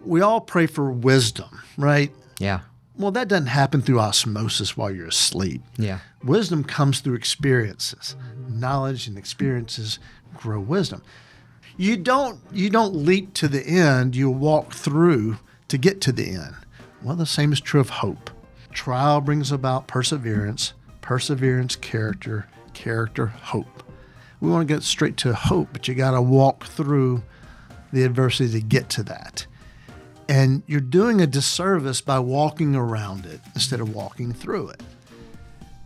we all pray for wisdom, right? Yeah. Well, that doesn't happen through osmosis while you're asleep. Yeah. Wisdom comes through experiences. Knowledge and experiences grow wisdom. You don't leap to the end, you walk through to get to the end. Well, the same is true of hope. Trial brings about perseverance, perseverance, character, character, hope. We want to get straight to hope, but you got to walk through the adversity to get to that. And you're doing a disservice by walking around it instead of walking through it.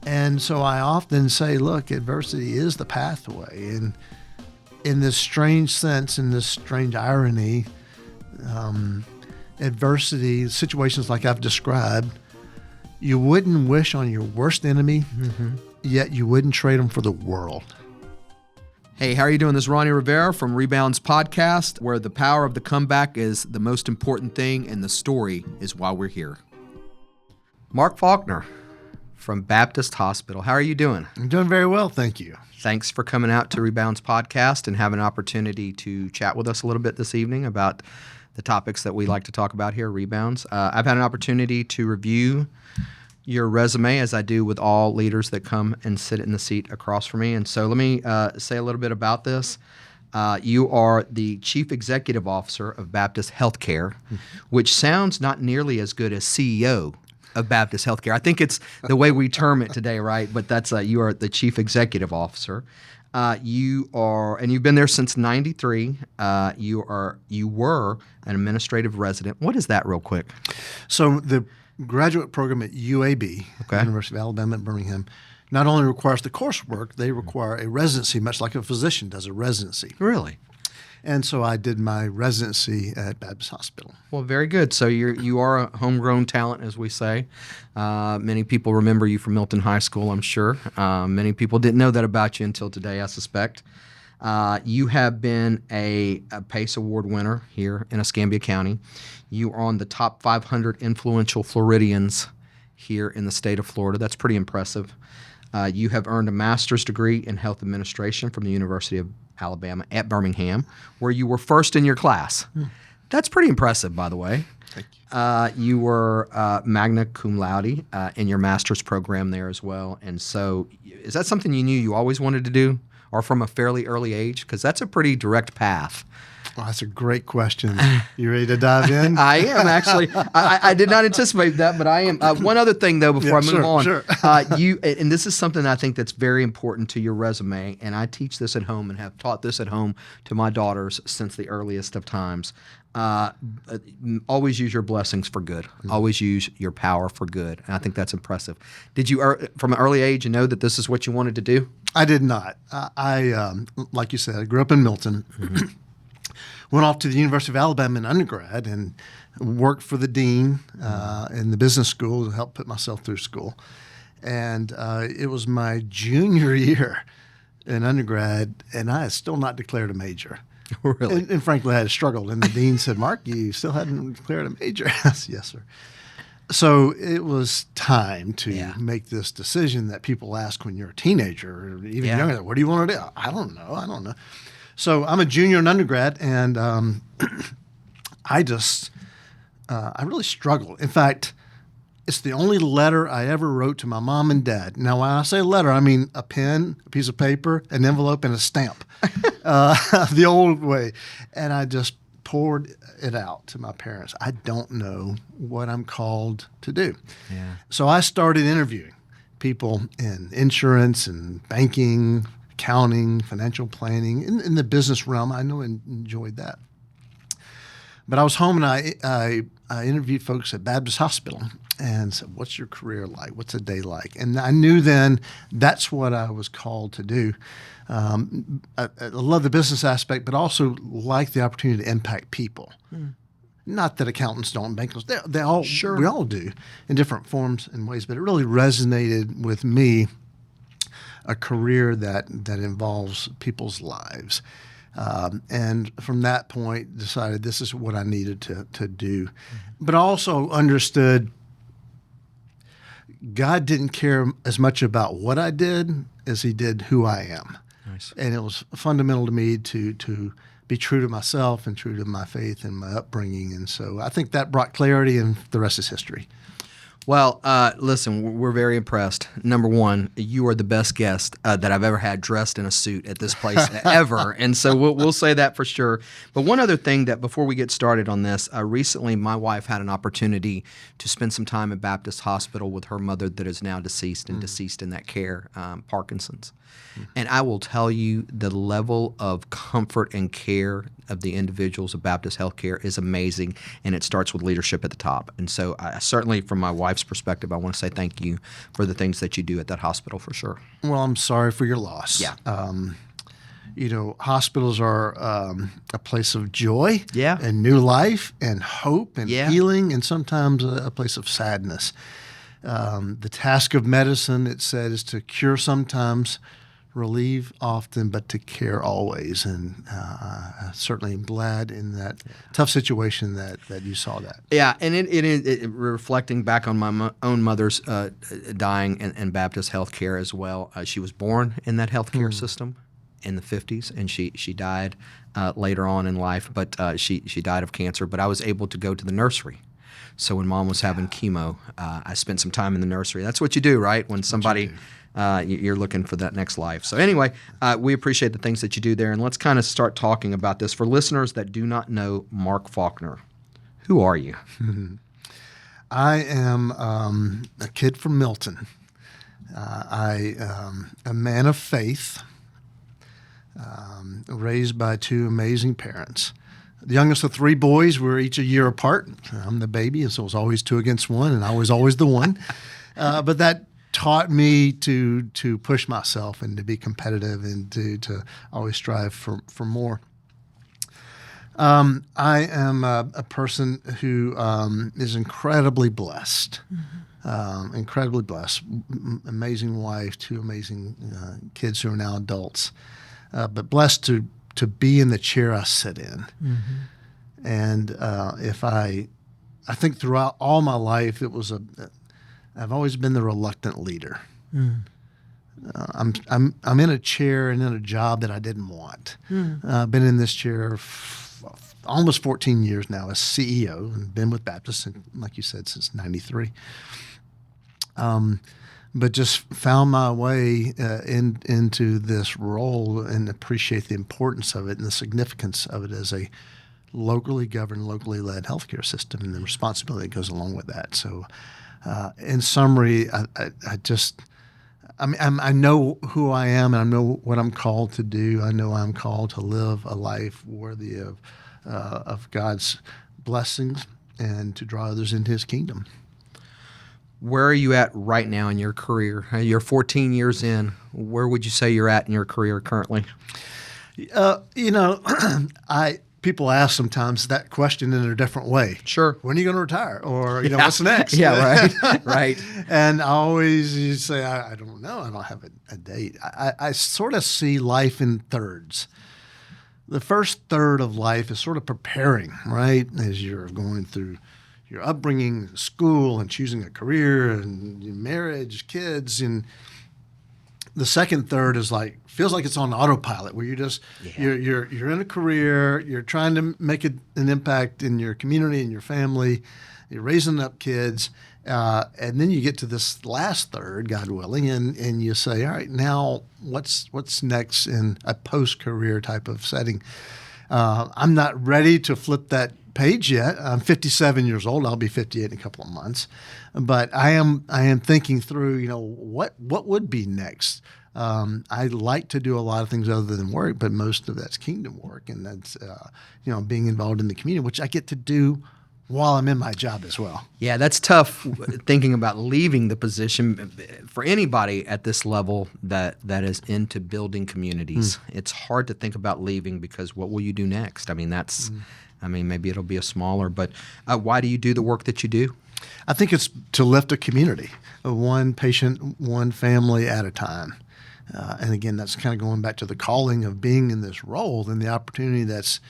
And so I often say, look, adversity is the pathway. And in this strange sense, in this strange irony, adversity, situations like I've described, you wouldn't wish on your worst enemy, yet you wouldn't trade them for the world. Hey, how are you doing? This is Ronnie Rivera from Rebounds podcast, where the power of the comeback is the most important thing and the story is why we're here. Mark Faulkner from Baptist Hospital. How are you doing? I'm doing very well, thank you. Thanks for coming out to Rebounds podcast and having an opportunity to chat with us a little bit this evening about the topics that we like to talk about here, Rebounds. I've had an opportunity to review your resume, as I do with all leaders that come and sit in the seat across from me. And so let me say a little bit about this. You are the Chief Executive Officer of Baptist Healthcare, which sounds not nearly as good as CEO of Baptist Healthcare. I think it's the way we term it today, right? But that's you are the Chief Executive Officer. You are, and you've been there since '93. You were an administrative resident. What is that, real quick? So the graduate program at UAB, University of Alabama at Birmingham, not only requires the coursework, they require a residency, much like a physician does a residency. Really? And so I did my residency at Baptist Hospital. Well, very good. So you are a homegrown talent, as we say. Many people remember you from Milton High School, I'm sure. Many people didn't know that about you until today, I suspect. You have been a PACE Award winner here in Escambia County. You are on the top 500 influential Floridians here in the state of Florida. That's pretty impressive. You have earned a master's degree in health administration from the University of Alabama at Birmingham, where you were first in your class. That's pretty impressive, by the way. Thank you. You were magna cum laude in your master's program there as well. And so is that something you knew you always wanted to do, or from a fairly early age? Because that's a pretty direct path. Well, that's a great question. You ready to dive in? I am, actually. I did not anticipate that, but I am. One other thing, though, before I move on. Sure. And this is something I think that's very important to your resume, and I teach this at home and have taught this at home to my daughters since the earliest of times. Always use your blessings for good. Always use your power for good. And I think that's impressive. Did you, from an early age, know that this is what you wanted to do? I did not. I like you said, I grew up in Milton. Went off to the University of Alabama in undergrad and worked for the dean in the business school to help put myself through school. And it was my junior year in undergrad, and I had still not declared a major. Really? And frankly, I had struggled. And the dean said, Mark, you still hadn't declared a major. I said, yes, sir. So it was time to make this decision that people ask when you're a teenager or even younger. What do you want to do? I don't know. So I'm a junior in undergrad, and I really struggled. In fact, it's the only letter I ever wrote to my mom and dad. Now, when I say letter, I mean a pen, a piece of paper, an envelope, and a stamp, the old way. And I just poured it out to my parents. I don't know what I'm called to do. Yeah. So I started interviewing people in insurance and banking, accounting, financial planning, in the business realm. I know and enjoyed that. But I was home and I interviewed folks at Baptist Hospital and said, what's your career like? What's a day like? And I knew then that's what I was called to do. I love the business aspect, but also like the opportunity to impact people. Not that accountants don't, bankers, they all, we all do in different forms and ways, but it really resonated with me, a career that involves people's lives. And from that point, decided this is what I needed to do. But I also understood God didn't care as much about what I did as he did who I am. Nice. And it was fundamental to me to be true to myself and true to my faith and my upbringing. And so I think that brought clarity, and the rest is history. Well, listen, we're very impressed. Number one, you are the best guest that I've ever had dressed in a suit at this place ever. And so we'll say that for sure. But one other thing that before we get started on this, recently my wife had an opportunity to spend some time at Baptist Hospital with her mother that is now deceased and deceased in that care, Parkinson's. And I will tell you the level of comfort and care of the individuals of Baptist Healthcare is amazing, and it starts with leadership at the top. And so certainly from my wife's perspective, I want to say thank you for the things that you do at that hospital for sure. Well, I'm sorry for your loss. Yeah. Hospitals are a place of joy Yeah. and new life and hope and Yeah. healing, and sometimes a place of sadness. The task of medicine, it said, is to cure sometimes, relieve often, but to care always. And I certainly am glad in that tough situation that you saw that. Yeah, and it reflecting back on my own mother's dying in Baptist healthcare as well. She was born in that healthcare system in the 50s, and she died later on in life, but she died of cancer. But I was able to go to the nursery. So when Mom was having chemo, I spent some time in the nursery. That's what you do, right? When somebody you're looking for that next life. So anyway, we appreciate the things that you do there, and let's kind of start talking about this. For listeners that do not know Mark Faulkner, who are you? I am a kid from Milton. I am a man of faith, raised by two amazing parents. The youngest of three boys. We're each a year apart. I'm the baby, and so it was always 2 against 1, and I was always the one. But that taught me to push myself and to be competitive and to always strive for more. I am a person who is incredibly blessed. Incredibly blessed. Amazing wife, 2 amazing kids who are now adults. But blessed to be in the chair I sit in. And I think throughout all my life, I've always been the reluctant leader. I'm in a chair and in a job that I didn't want. I've been in this chair almost 14 years now as CEO, and been with Baptist, like you said, since '93. But just found my way into this role and appreciate the importance of it and the significance of it as a locally governed, locally led healthcare system and the responsibility that goes along with that. So, in summary, I know who I am, and I know what I'm called to do. I know I'm called to live a life worthy of God's blessings and to draw others into His kingdom. Where are you at right now in your career? You're 14 years in. Where would you say you're at in your career currently? People ask sometimes that question in a different way. Sure. When are you going to retire? Or, what's next? Yeah, right, right. And I always say, I don't know. I don't have a date. I sort of see life in thirds. The first third of life is sort of preparing, right? As you're going through your upbringing, school, and choosing a career, and your marriage, kids, and the second third is feels like it's on autopilot, where you're in a career, you're trying to make an impact in your community and your family, you're raising up kids, and then you get to this last third, God willing, and you say, all right, now what's next in a post-career type of setting? I'm not ready to flip that page yet. I'm 57 years old. I'll be 58 in a couple of months, but I am thinking through, what would be next. I like to do a lot of things other than work, but most of that's kingdom work, and that's being involved in the community, which I get to do while I'm in my job as well. Yeah, that's tough thinking about leaving the position for anybody at this level that is into building communities. It's hard to think about leaving because what will you do next? I mean, maybe it'll be a smaller, but why do you do the work that you do? I think it's to lift a community, one patient, one family at a time. And again, that's kind of going back to the calling of being in this role and the opportunity that's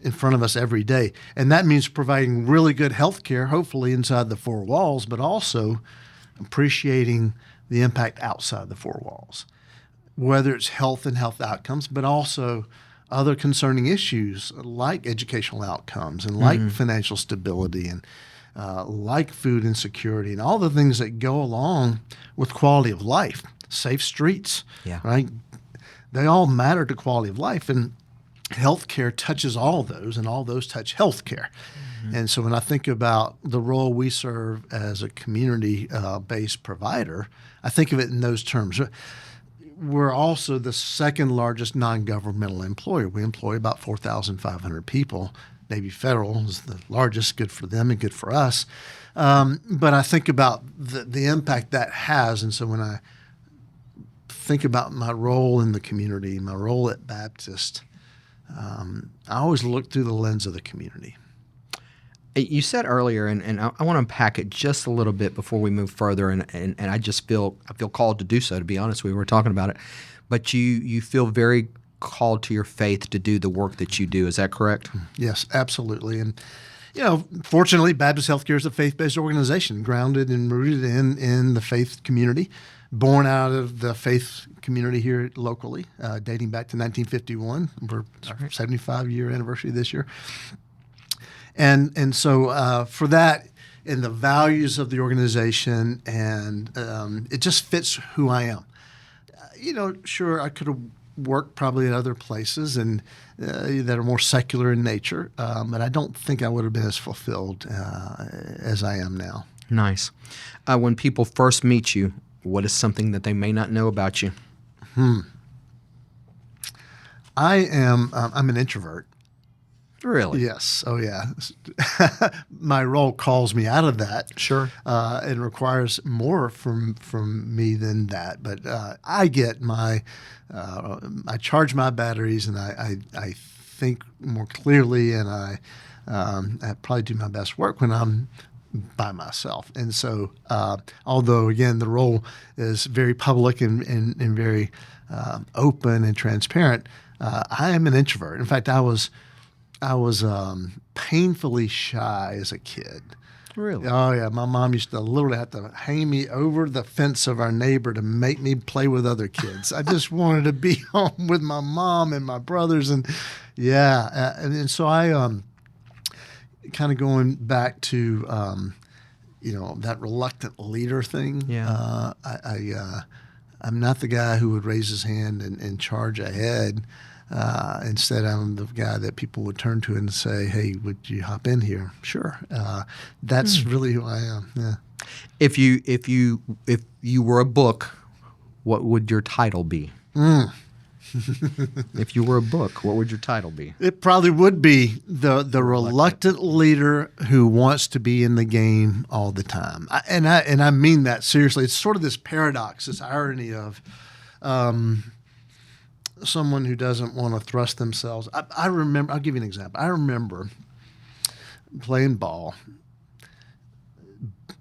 in front of us every day. And that means providing really good health care, hopefully inside the 4 walls, but also appreciating the impact outside the 4 walls, whether it's health and health outcomes, but also other concerning issues like educational outcomes and like financial stability and like food insecurity and all the things that go along with quality of life, safe streets, Yeah. right? They all matter to quality of life, and healthcare touches all those, and all those touch healthcare. And so when I think about the role we serve as a community-based provider, I think of it in those terms. We're also the second largest non-governmental employer. We employ about 4,500 people. Navy Federal is the largest, good for them and good for us. But I think about the impact that has. And so when I think about my role in the community, my role at Baptist, I always look through the lens of the community. You said earlier, and I want to unpack it just a little bit before we move further, and I just feel called to do so. To be honest, we were talking about it, but you feel very called to your faith to do the work that you do. Is that correct? Yes, absolutely. And fortunately, Baptist Healthcare is a faith-based organization, grounded and rooted in the faith community, born out of the faith community here locally, dating back to 1951. We're 75-year anniversary this year. And so for that and the values of the organization, and it just fits who I am. Sure, I could have worked probably at other places and that are more secular in nature, but I don't think I would have been as fulfilled as I am now. Nice. When people first meet you, what is something that they may not know about you? I'm an introvert. Really? Yes. Oh, yeah. My role calls me out of that. Sure. It requires more from me than that. But I get I charge my batteries, and I think more clearly, and I probably do my best work when I'm by myself. And so, although again the role is very public and very open and transparent, I am an introvert. In fact, I was painfully shy as a kid. Really? Oh, yeah. My mom used to literally have to hang me over the fence of our neighbor to make me play with other kids. I just wanted to be home with my mom and my brothers. And yeah. And so I kind of going back to, that reluctant leader thing. Yeah. I'm not the guy who would raise his hand and charge ahead. Instead, I'm the guy that people would turn to and say, "Hey, would you hop in here?" Sure. That's really who I am. Yeah. If you were a book, what would your title be? If you were a book, what would your title be? It probably would be the reluctant leader who wants to be in the game all the time. I mean that seriously. It's sort of this paradox, this irony of someone who doesn't want to thrust themselves. I remember, I'll give you an example. I remember playing ball,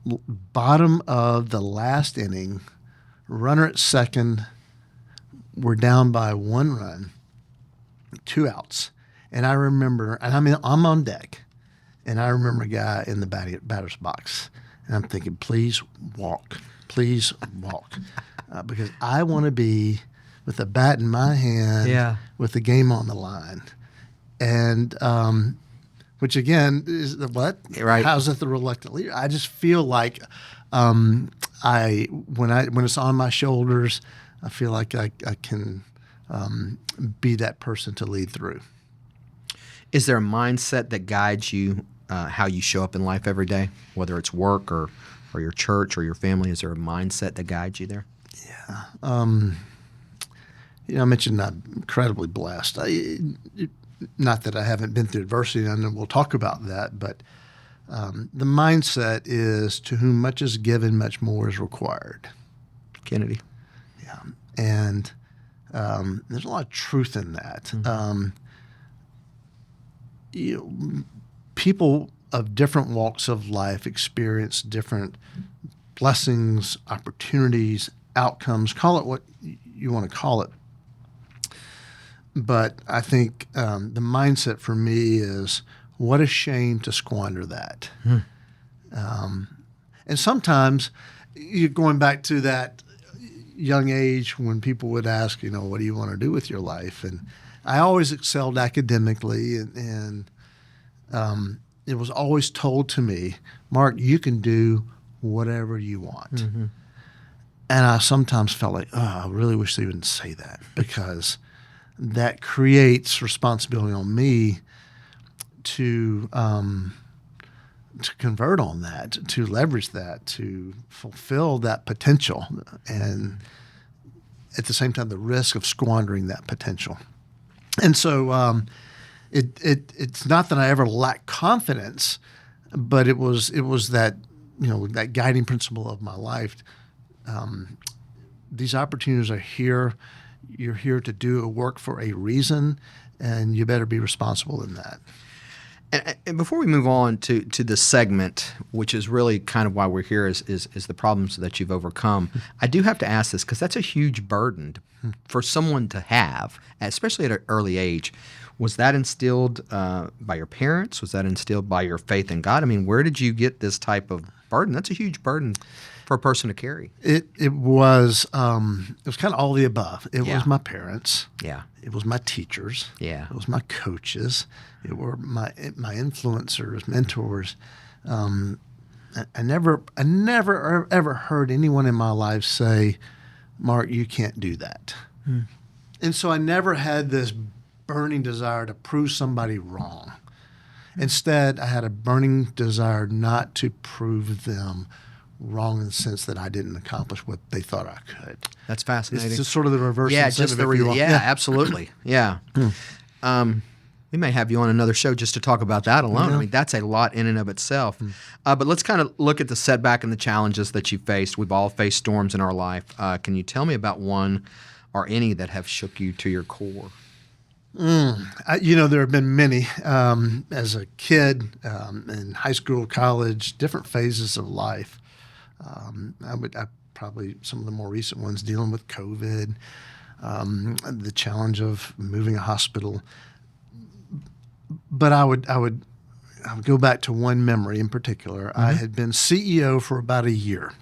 bottom of the last inning, runner at second, we're down by 1 run, 2 outs. And I remember, and I'm on deck, and I remember a guy in the batter's box. And I'm thinking, please walk, because I want to be with a bat in my hand, with the game on the line. And which again is what? Right. How's that the reluctant leader? I just feel like when it's on my shoulders, I feel like I can be that person to lead through. Is there a mindset that guides you how you show up in life every day, whether it's work or your church or your family? Is there a mindset that guides you there? Yeah. I mentioned I'm incredibly blessed. Not that I haven't been through adversity, and we'll talk about that, but the mindset is to whom much is given, much more is required. Kennedy. Yeah. And there's a lot of truth in that. People of different walks of life experience different blessings, opportunities, outcomes, call it what you want to call it. But I think the mindset for me is, what a shame to squander that. And sometimes, you're going back to that young age when people would ask, what do you want to do with your life? And I always excelled academically, and it was always told to me, Mark, you can do whatever you want. Mm-hmm. And I sometimes felt like, I really wish they wouldn't say that, because that creates responsibility on me to convert on that, to leverage that, to fulfill that potential, and at the same time, the risk of squandering that potential. And so it's not that I ever lacked confidence, but it was that, that guiding principle of my life. These opportunities are here. You're here to do a work for a reason, and you better be responsible in that. And before we move on to this segment, which is really kind of why we're here, is the problems that you've overcome, I do have to ask this, because that's a huge burden for someone to have, especially at an early age. Was that instilled by your parents? Was that instilled by your faith in God? I mean, where did you get this type of burden? That's a huge burden for a person to carry. It was kind of all the above. It was my parents. Yeah. It was my teachers. Yeah. It was my coaches. It were my influencers, mentors. I never ever heard anyone in my life say, Mark, you can't do that. And so I never had this burning desire to prove somebody wrong. Instead, I had a burning desire not to prove them wrong, in the sense that I didn't accomplish what they thought I could. That's fascinating. It's just sort of the reverse. Yeah, incentive, just the if you will. yeah, absolutely. Yeah. We may have you on another show just to talk about that alone. Yeah. I mean, that's a lot in and of itself. But let's kind of look at the setback and the challenges that you faced. We've all faced storms in our life. Can you tell me about one or any that have shook you to your core? There have been many. As a kid, in high school, college, different phases of life. I probably some of the more recent ones, dealing with COVID, the challenge of moving a hospital. But I would go back to one memory in particular. I had been CEO for about a year,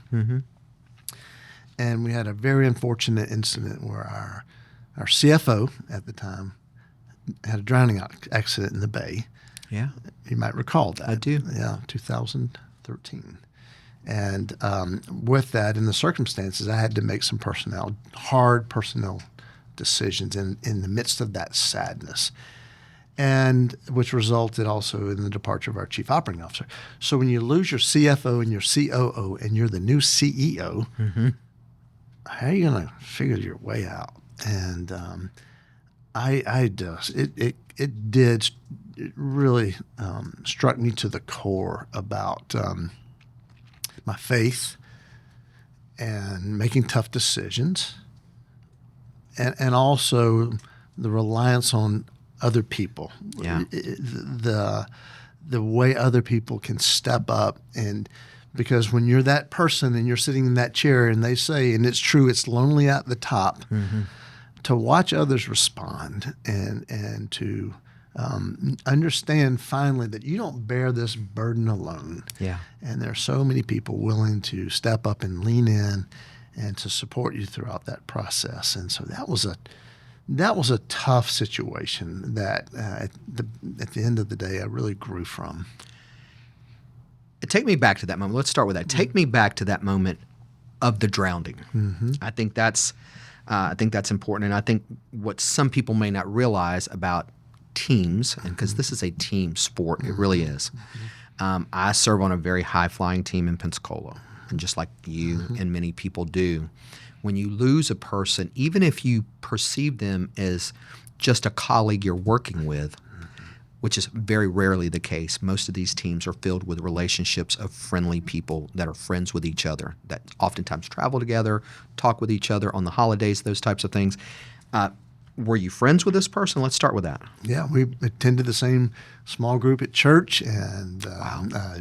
and we had a very unfortunate incident where our CFO at the time had a drowning accident in the bay. Yeah, you might recall that. I do. Yeah, 2013. And with that, in the circumstances, I had to make some hard personnel decisions in the midst of that sadness, and which resulted also in the departure of our chief operating officer. So when you lose your CFO and your COO and you're the new CEO, how are you going to figure your way out? And it really struck me to the core about my faith and making tough decisions, and also the reliance on other people. Yeah. The way other people can step up, and because when you're that person and you're sitting in that chair and they say, and it's true, it's lonely at the top, to watch others respond and to understand finally that you don't bear this burden alone. Yeah. And there are so many people willing to step up and lean in and to support you throughout that process. And so that was a tough situation that at the end of the day I really grew from. Take me back to that moment. Let's start with that. Take me back to that moment of the drowning. I think that's important, and I think what some people may not realize about teams, and because this is a team sport, it really is. I serve on a very high-flying team in Pensacola, and just like you and many people do, when you lose a person, even if you perceive them as just a colleague you're working with, which is very rarely the case. Most of these teams are filled with relationships of friendly people that are friends with each other, that oftentimes travel together, talk with each other on the holidays, those types of things. Were you friends with this person? Let's start with that. Yeah, we attended the same small group at church, and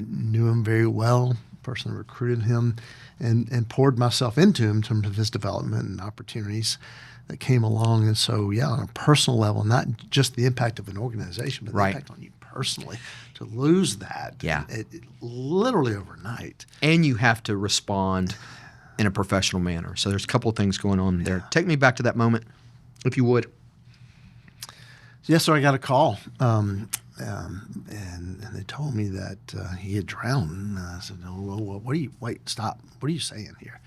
knew him very well. Person recruited him and poured myself into him in terms of his development and opportunities that came along. And so, yeah, on a personal level, not just the impact of an organization, but the impact on you personally, to lose that it literally overnight. And you have to respond in a professional manner. So there's a couple of things going on there. Take me back to that moment, if you would. Yes, so I got a call, and they told me that he had drowned. And I said, "No, what are you? Wait, stop! What are you saying here?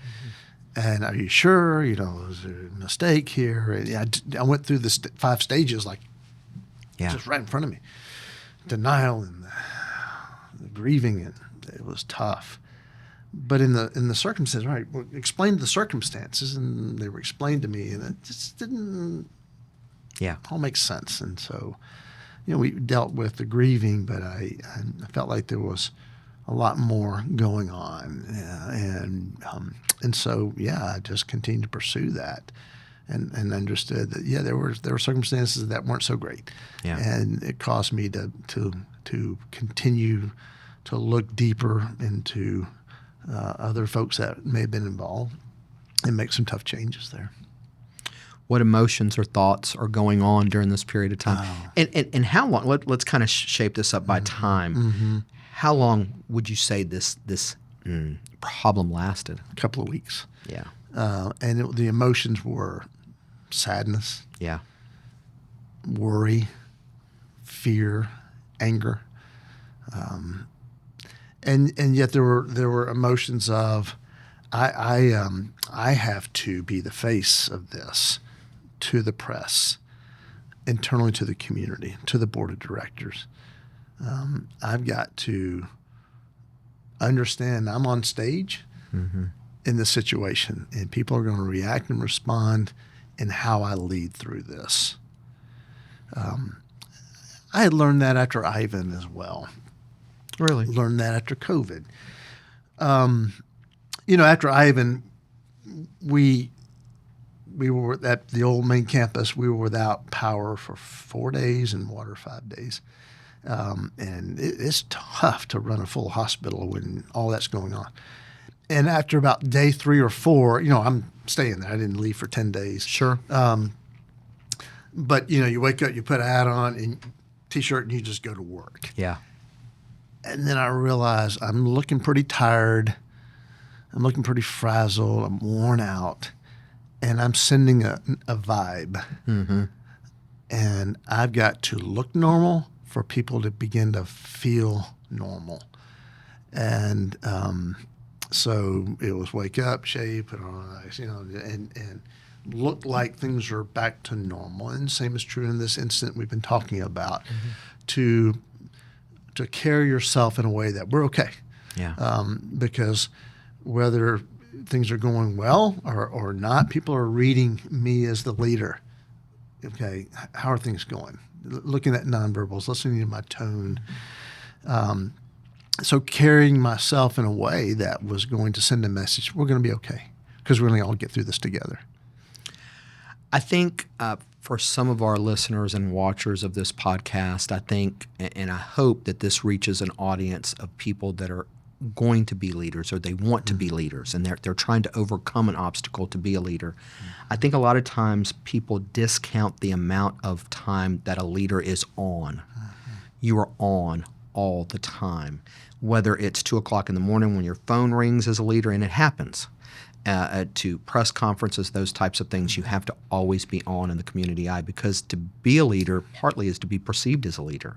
And are you sure? Was there a mistake here?" And I went through the 5 stages, like just right in front of me, denial and the grieving, and it was tough. But in the circumstances, right? Well, explained the circumstances, and they were explained to me, and it just didn't all make sense. And so, we dealt with the grieving, but I felt like there was a lot more going on, and so I just continued to pursue that, and understood that there were circumstances that weren't so great, and it caused me to continue to look deeper into other folks that may have been involved and make some tough changes there. What emotions or thoughts are going on during this period of time? And how long? Let's kind of shape this up by time. Mm-hmm. How long would you say this problem lasted? A couple of weeks. Yeah. And the emotions were sadness, worry, fear, anger, and yet there were emotions of I have to be the face of this to the press, internally to the community, to the board of directors. I've got to understand I'm on stage in this situation, and people are going to react and respond in how I lead through this. I had learned that after Ivan as well. Really? Learned that after COVID. After Ivan, we were at the old main campus. We were without power for 4 days and water 5 days. And it's tough to run a full hospital when all that's going on. And after about day 3 or 4, I'm staying there. I didn't leave for 10 days. Sure. But, you wake up, you put a hat on and T-shirt, and you just go to work. Yeah. And then I realized I'm looking pretty tired. I'm looking pretty frazzled. I'm worn out. And I'm sending a vibe. Mm-hmm. And I've got to look normal for people to begin to feel normal. And so it was wake up, shave, put on ice, and look like things are back to normal. And the same is true in this incident we've been talking about. Mm-hmm. To carry yourself in a way that we're okay. Yeah. Because whether things are going well or not, people are reading me as the leader. Okay, how are things going? Looking at nonverbals, listening to my tone. So carrying myself in a way that was going to send a message, we're going to be okay because we're going to all get through this together. I think for some of our listeners and watchers of this podcast, I think and I hope that this reaches an audience of people that are going to be leaders or they want to be leaders and they're trying to overcome an obstacle to be a leader. I think a lot of times people discount the amount of time that a leader is on. You are on all the time, whether it's 2 o'clock in the morning when your phone rings as a leader, and it happens, to press conferences, those types of things. You have to always be on in the community eye because to be a leader partly is to be perceived as a leader.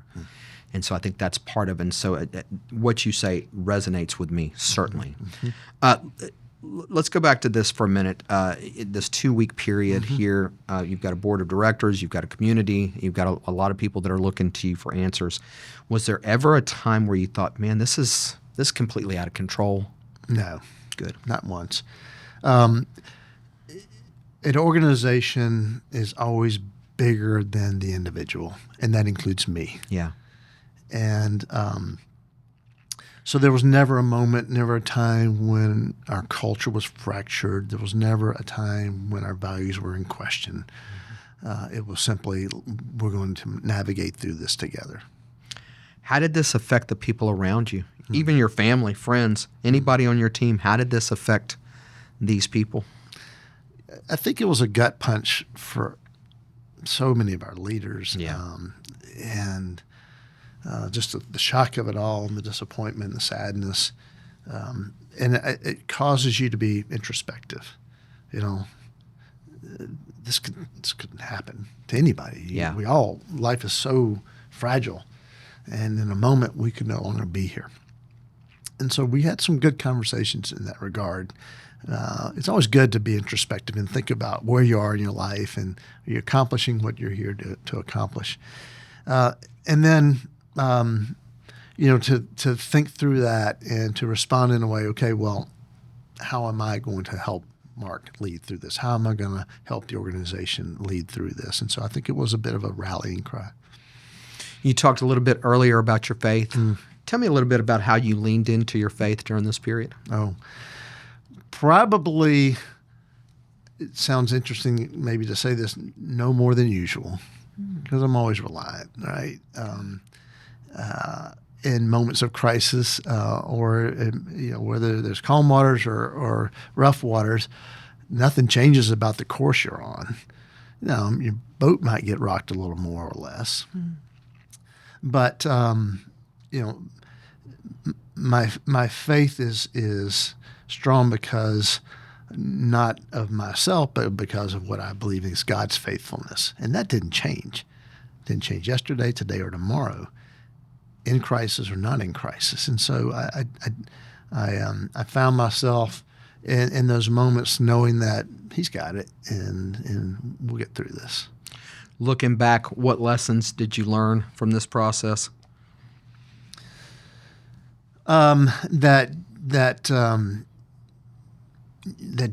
And so I think that's part of it. And so what you say resonates with me, certainly. Let's go back to this for a minute. This 2-week period here, you've got a board of directors, you've got a community, you've got a lot of people that are looking to you for answers. Was there ever a time where you thought, man, this is completely out of control? No. Good. Not once. An organization is always bigger than the individual, and that includes me. Yeah. And so there was never a moment, never a time when our culture was fractured. There was never a time when our values were in question. It was simply, we're going to navigate through this together. How did this affect the people around you? Even your family, friends, anybody on your team, how did this affect these people? I think it was a gut punch for so many of our leaders. Yeah. And just the shock of it all and the disappointment and the sadness. And it causes you to be introspective. this couldn't happen to anybody. Yeah. Life is so fragile, and in a moment we could no longer be here. And so we had some good conversations in that regard. It's always good to be introspective and think about where you are in your life and are you accomplishing what you're here to accomplish. And then, to think through that and to respond in a way, okay, well, how am I going to help Mark lead through this? How am I going to help the organization lead through this? And so I think it was a bit of a rallying cry. You talked a little bit earlier about your faith. Tell me a little bit about how you leaned into your faith during this period. Oh, probably, it sounds interesting maybe to say this, no more than usual, because I'm always reliant, right? In moments of crisis or whether there's calm waters or rough waters, nothing changes about the course you're on. Your boat might get rocked a little more or less. But, my faith is strong because not of myself, but because of what I believe is God's faithfulness. And that didn't change. Didn't change yesterday, today, or tomorrow, in crisis or not in crisis. And so I found myself in those moments knowing that He's got it and we'll get through this. Looking back, what lessons did you learn from this process? That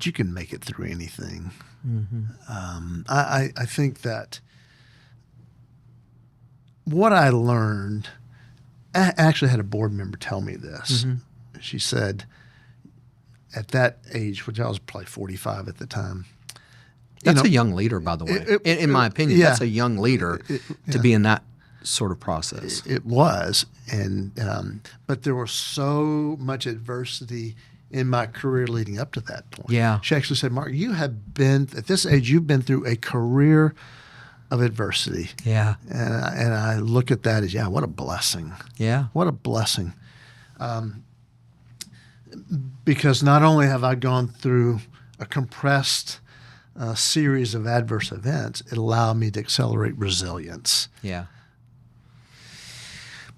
you can make it through anything. I think that what I learned, I actually had a board member tell me this. She said, at that age, which I was probably 45 at the time. That's a young leader, by the way. In my opinion, that's a young leader to be in that sort of process. It was, but there was so much adversity in my career leading up to that point. Yeah. She actually said, Mark, you have been, at this age, you've been through a career of adversity. Yeah. And I look at that as, what a blessing. Yeah. What a blessing. Because not only have I gone through a compressed series of adverse events, it allowed me to accelerate resilience. Yeah.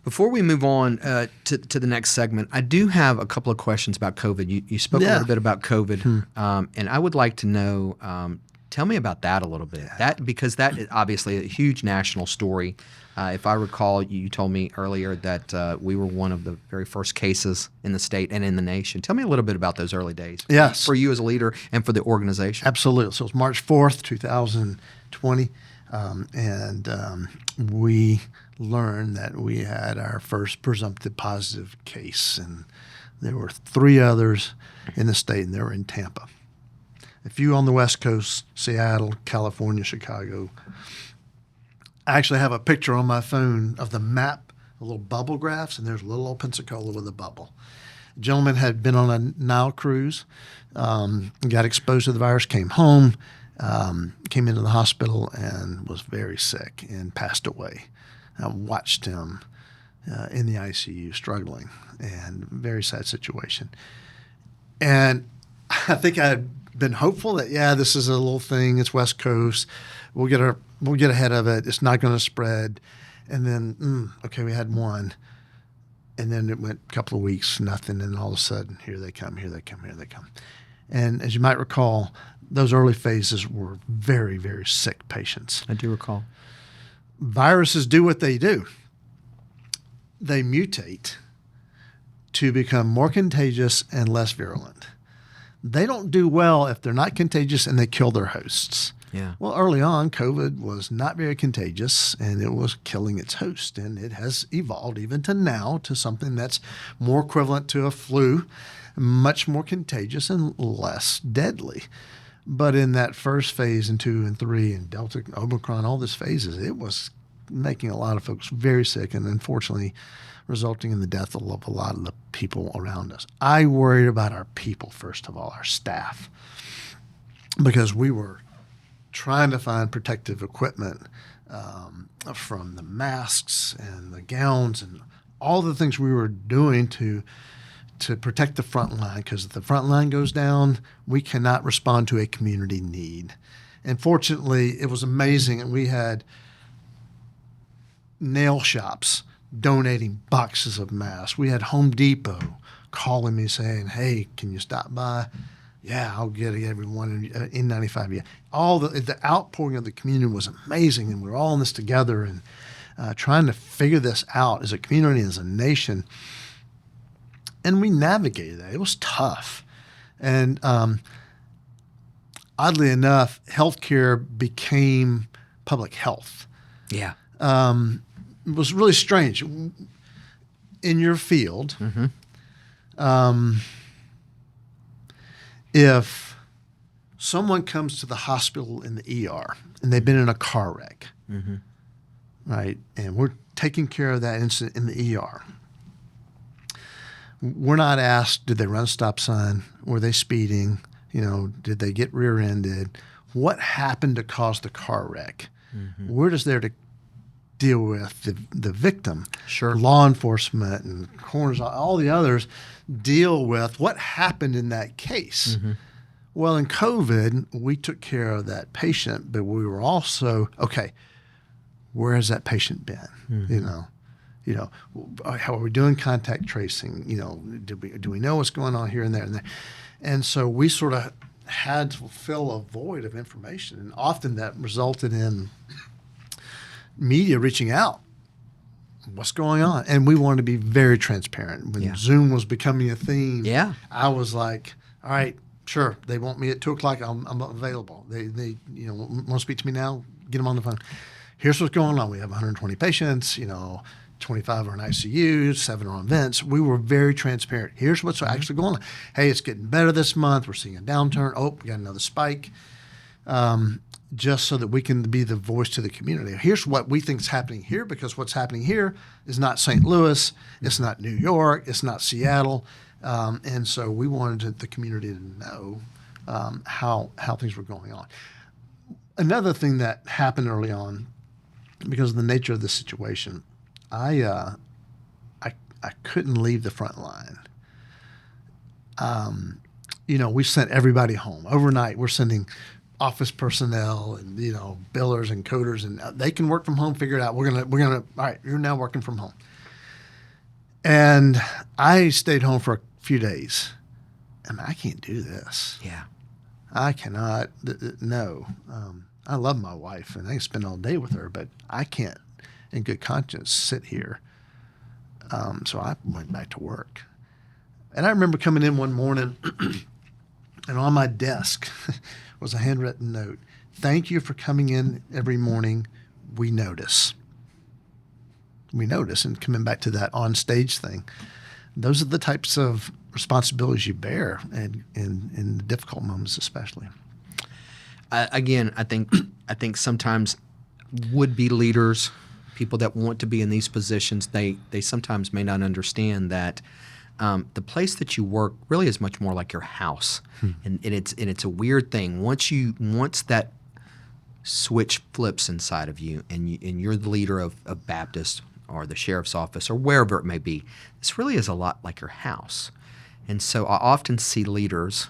Before we move on to the next segment, I do have a couple of questions about COVID. You spoke a little bit about COVID, and I would like to know, tell me about that a little bit. Because that is obviously a huge national story. If I recall, you told me earlier that we were one of the very first cases in the state and in the nation. Tell me a little bit about those early days. Yes. For you as a leader and for the organization. Absolutely. So it was March 4th, 2020, and we learned that we had our first presumptive positive case, and there were 3 others in the state, and they were in Tampa. A few on the West Coast, Seattle, California, Chicago. I actually have a picture on my phone of the map, a little bubble graphs, and there's little old Pensacola with a bubble. A gentleman had been on a Nile cruise, got exposed to the virus, came home, came into the hospital and was very sick and passed away. I watched him in the ICU struggling, and very sad situation. And I think I had been hopeful that, this is a little thing. It's West Coast. We'll get ahead of it. It's not going to spread. And then, we had one. And then it went a couple of weeks, nothing. And all of a sudden, here they come. And as you might recall, those early phases were very, very sick patients. I do recall. Viruses do what they do. They mutate to become more contagious and less virulent. They don't do well if they're not contagious and they kill their hosts. Yeah. Well, early on, COVID was not very contagious and it was killing its host. And it has evolved even to now to something that's more equivalent to a flu, much more contagious and less deadly. But in that first phase in 2 and 3 and Delta, Omicron, all these phases, it was making a lot of folks very sick and unfortunately resulting in the death of a lot of the people around us. I worried about our people, first of all, our staff, because we were trying to find protective equipment from the masks and the gowns and all the things we were doing to protect the front line, because if the front line goes down, we cannot respond to a community need. And fortunately, it was amazing. And we had nail shops donating boxes of masks. We had Home Depot calling me saying, "Hey, can you stop by?" Yeah, I'll get everyone in N95. Yeah, all the outpouring of the community was amazing, and we're all in this together and trying to figure this out as a community, as a nation. And we navigated that. It was tough, and oddly enough, healthcare became public health. Yeah. It was really strange. In your field, if someone comes to the hospital in the ER and they've been in a car wreck, right, and we're taking care of that incident in the ER, we're not asked, did they run a stop sign? Were they speeding? Did they get rear-ended? What happened to cause the car wreck? We're just there to deal with the victim. Sure. Law enforcement and coroners, all the others deal with what happened in that case. Well, in COVID, we took care of that patient, but we were also, okay, where has that patient been? How are we doing contact tracing? Do we know what's going on here and there and there? And so we sort of had to fill a void of information, and often that resulted in media reaching out. What's going on? And we wanted to be very transparent. When Zoom was becoming a theme, I was like, all right, sure, they want me at 2:00. I'm available. They want to speak to me now, get them on the phone. Here's what's going on. We have 120 patients, 25 are in ICU, 7 are on vents. We were very transparent. Here's what's actually going on. Hey, it's getting better this month. We're seeing a downturn. Oh, we got another spike. Just so that we can be the voice to the community. Here's what we think is happening here, because what's happening here is not St. Louis, it's not New York, it's not Seattle. And so we wanted the community to know how things were going on. Another thing that happened early on, because of the nature of the situation, I couldn't leave the front line. We sent everybody home overnight. We're sending office personnel and billers and coders, and they can work from home. Figure it out. We're gonna. All right, you're now working from home. And I stayed home for a few days. I can't do this. Yeah, I cannot. No. I love my wife, and I can spend all day with her, but I can't, in good conscience, sit here. So I went back to work. And I remember coming in one morning, and on my desk was a handwritten note. Thank you for coming in every morning. We notice. And coming back to that on-stage thing, those are the types of responsibilities you bear, and in the difficult moments especially. Again, I think sometimes would-be leaders, people that want to be in these positions, they sometimes may not understand that the place that you work really is much more like your house, and it's a weird thing. Once that switch flips inside of you, and you're the leader of Baptist or the sheriff's office or wherever it may be, this really is a lot like your house. And so I often see leaders.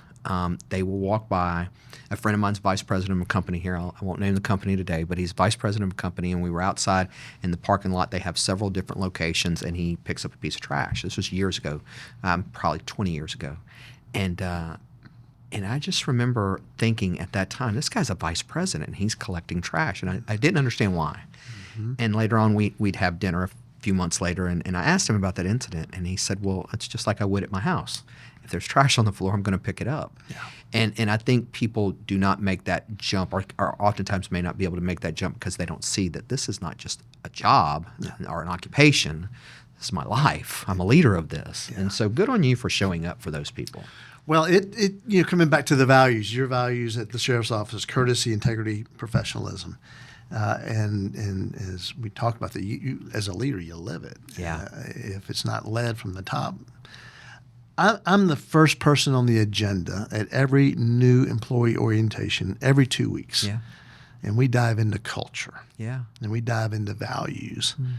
They will walk by. A friend of mine's vice president of a company here. I won't name the company today, but he's vice president of a company, and we were outside in the parking lot. They have several different locations, and he picks up a piece of trash. This was years ago, probably 20 years ago. And I just remember thinking at that time, this guy's a vice president, and he's collecting trash. And I didn't understand why. And later on, we'd have dinner a few months later, and I asked him about that incident, and he said, well, it's just like I would at my house. If there's trash on the floor, I'm going to pick it up. Yeah. And I think people do not make that jump, or oftentimes may not be able to make that jump because they don't see that this is not just a job or an occupation. This is my life. I'm a leader of this. Yeah. And so good on you for showing up for those people. Well, coming back to the values, your values at the sheriff's office: courtesy, integrity, professionalism. And as we talked about, you as a leader, you live it. Yeah. If it's not led from the top. I'm the first person on the agenda at every new employee orientation every 2 weeks. Yeah. And we dive into culture. Yeah. And we dive into values. Mm-hmm.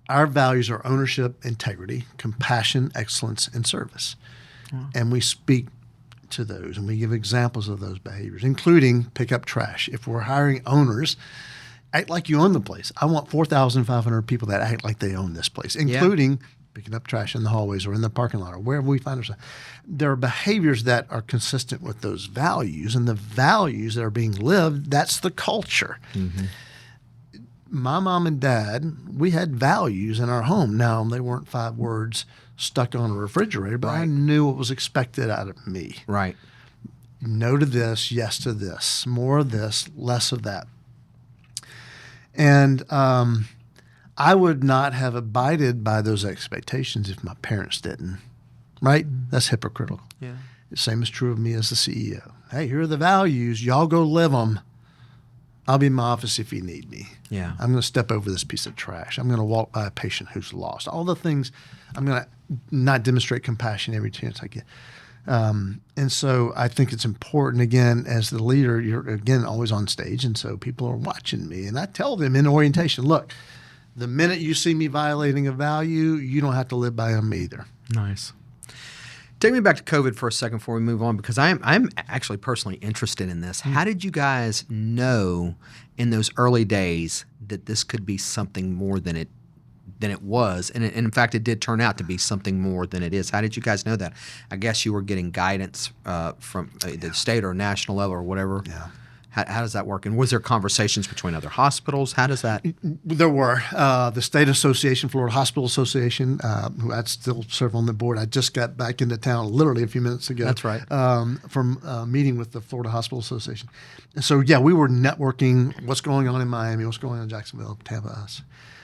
Our values are ownership, integrity, compassion, excellence, and service. Yeah. And we speak to those, and we give examples of those behaviors, including pick up trash. If we're hiring owners, act like you own the place. I want 4,500 people that act like they own this place, including picking up trash in the hallways or in the parking lot or wherever we find ourselves. There are behaviors that are consistent with those values, and the values that are being lived, that's the culture. Mm-hmm. My mom and dad, we had values in our home. Now, they weren't 5 words stuck on a refrigerator, but I knew what was expected out of me. Right. No to this, yes to this, more of this, less of that. And I would not have abided by those expectations if my parents didn't, right? That's hypocritical. Yeah. The same is true of me as the CEO. Hey, here are the values. Y'all go live them. I'll be in my office if you need me. Yeah. I'm going to step over this piece of trash. I'm going to walk by a patient who's lost. All the things, I'm going to not demonstrate compassion every chance I get. And so I think it's important, again, as the leader, you're, again, always on stage. And so people are watching me. And I tell them in orientation, look, the minute you see me violating a value, you don't have to live by them either. Nice. Take me back to COVID for a second before we move on, because I'm actually personally interested in this. How did you guys know in those early days that this could be something more than it was? And in fact, it did turn out to be something more than it is. How did you guys know that? I guess you were getting guidance from the state or national level or whatever. Yeah. How does that work? And was there conversations between other hospitals? How does that? There were. The State Association, Florida Hospital Association, who I still serve on the board. I just got back into town literally a few minutes ago. That's right. From meeting with the Florida Hospital Association. And so, yeah, we were networking what's going on in Miami, what's going on in Jacksonville, Tampa, us,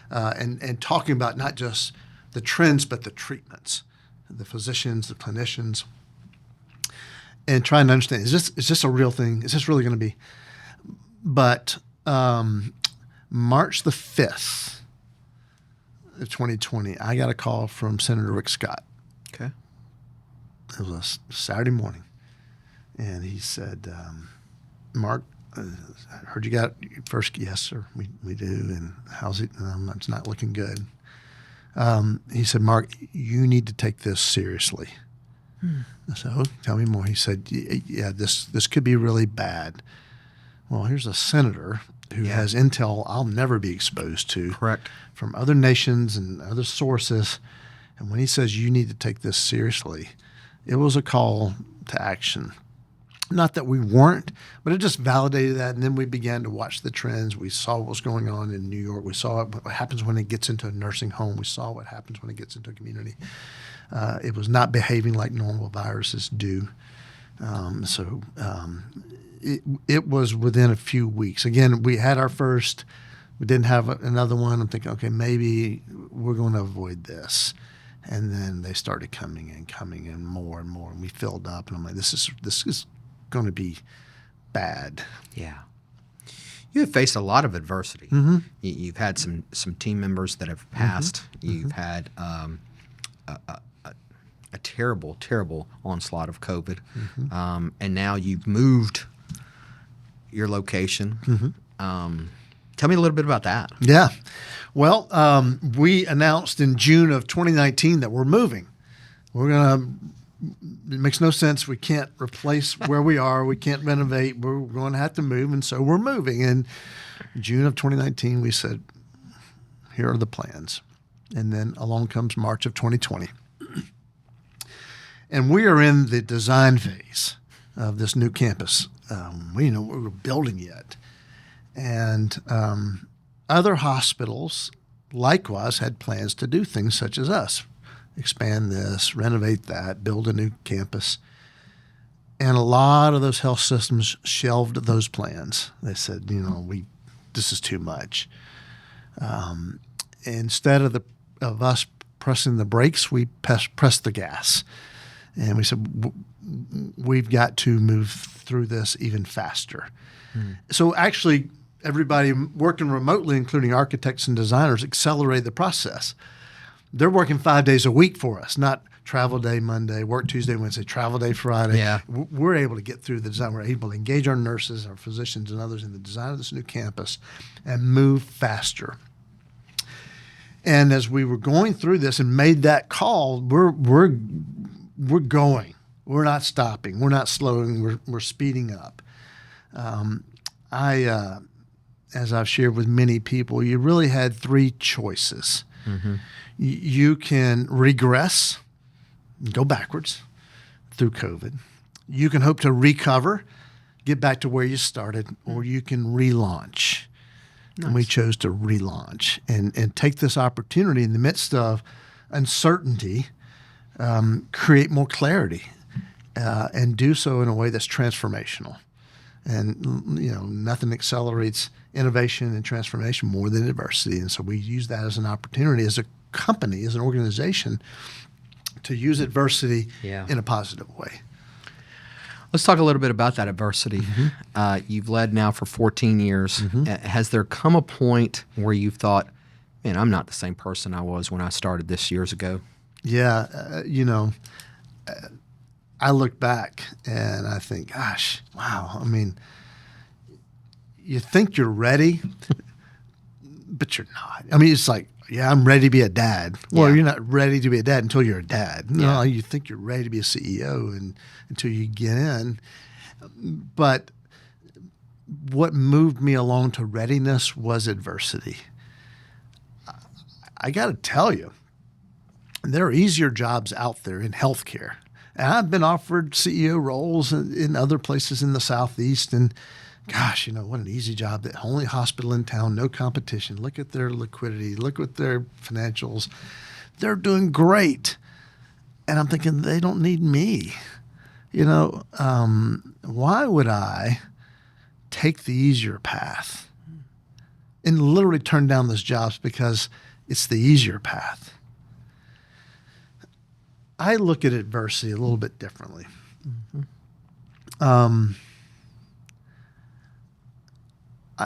and talking about not just the trends, but the treatments, the physicians, the clinicians, and trying to understand, is this a real thing? Is this really going to be? But March the 5th of 2020, I got a call from Senator Rick Scott. Okay. It was a Saturday morning. And he said, Mark, I heard you got your first. Yes, sir, we do. And how's it? It's not looking good. He said, Mark, you need to take this seriously. I said, oh, tell me more. He said, yeah, this could be really bad. Well, here's a senator who has intel I'll never be exposed to. Correct. From other nations and other sources. And when he says you need to take this seriously, it was a call to action. Not that we weren't, but it just validated that. And then we began to watch the trends. We saw what was going on in New York. We saw what happens when it gets into a nursing home. We saw what happens when it gets into a community. It was not behaving like normal viruses do. It was within a few weeks. Again, we had our first. We didn't have another one. I'm thinking, okay, maybe we're going to avoid this. And then they started coming in more and more. And we filled up. And I'm like, this is going to be bad. Yeah. You have faced a lot of adversity. Mm-hmm. You've had some team members that have passed. Mm-hmm. You've had a terrible, terrible onslaught of COVID. Mm-hmm. And now you've moved your location. Mm-hmm. Tell me a little bit about that. Yeah. Well, we announced in June of 2019 that we're moving. It makes no sense. We can't replace where we are. We can't renovate. We're going to have to move. And so we're moving. In June of 2019, we said, here are the plans. And then along comes March of 2020. And we are in the design phase of this new campus. We were building yet. And other hospitals likewise had plans to do things such as us. Expand this, renovate that, build a new campus. And a lot of those health systems shelved those plans. They said, this is too much. Instead of us pressing the brakes, we pressed the gas. And we said, we've got to move through this even faster. So actually, everybody working remotely, including architects and designers, accelerated the process. They're working 5 days a week for us, not travel day Monday, work Tuesday, Wednesday, travel day Friday. Yeah. We're able to get through the design. We're able to engage our nurses, our physicians, and others in the design of this new campus and move faster. And as we were going through this and made that call, we're going. We're not stopping. We're not slowing. We're speeding up. As I've shared with many people, you really had three choices. You can regress, go backwards through COVID. You can hope to recover, get back to where you started, or you can relaunch. Nice. And we chose to relaunch and take this opportunity in the midst of uncertainty, create more clarity, and do so in a way that's transformational. And, you know, nothing accelerates innovation and transformation more than adversity. And so we use that as an opportunity as a company, as an organization, to use adversity in a positive way. Let's talk a little bit about that adversity. You've led now for 14 years. Has there come a point where you've thought, man, I'm not the same person I was when I started this years ago? Yeah. I look back and I think, gosh, wow. I mean, you think you're ready, but you're not. I mean, it's like, yeah, I'm ready to be a dad. Well, you're not ready to be a dad until you're a dad. No, you think you're ready to be a CEO until you get in. But what moved me along to readiness was adversity. I got to tell you, there are easier jobs out there in healthcare. And I've been offered CEO roles in other places in the Southeast. And gosh, what an easy job. The only hospital in town, no competition. Look at their liquidity. Look at their financials. They're doing great. And I'm thinking, they don't need me. Why would I take the easier path and literally turn down those jobs because it's the easier path? I look at adversity a little bit differently.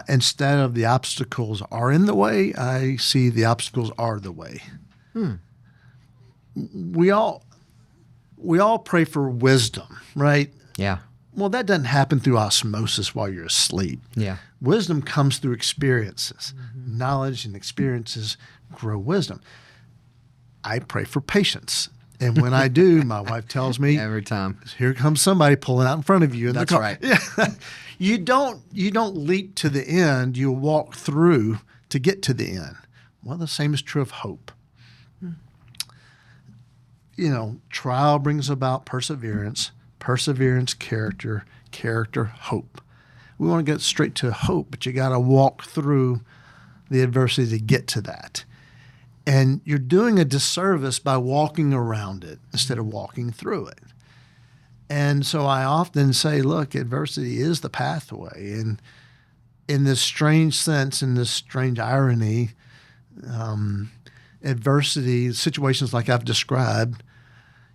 Instead of the obstacles are in the way, I see the obstacles are the way. We all pray for wisdom, right? Yeah. Well, that doesn't happen through osmosis while you're asleep. Yeah. Wisdom comes through experiences. Knowledge and experiences grow wisdom. I pray for patience. And when I do, my wife tells me every time, here comes somebody pulling out in front of you in That's the car. right. Yeah. You don't leap to the end, you walk through to get to the end. Well, the same is true of hope. Trial brings about perseverance, character, hope. We want to get straight to hope, but you got to walk through the adversity to get to that. And you're doing a disservice by walking around it instead of walking through it. And so I often say, look, adversity is the pathway. And in this strange sense, in this strange irony, adversity, situations like I've described,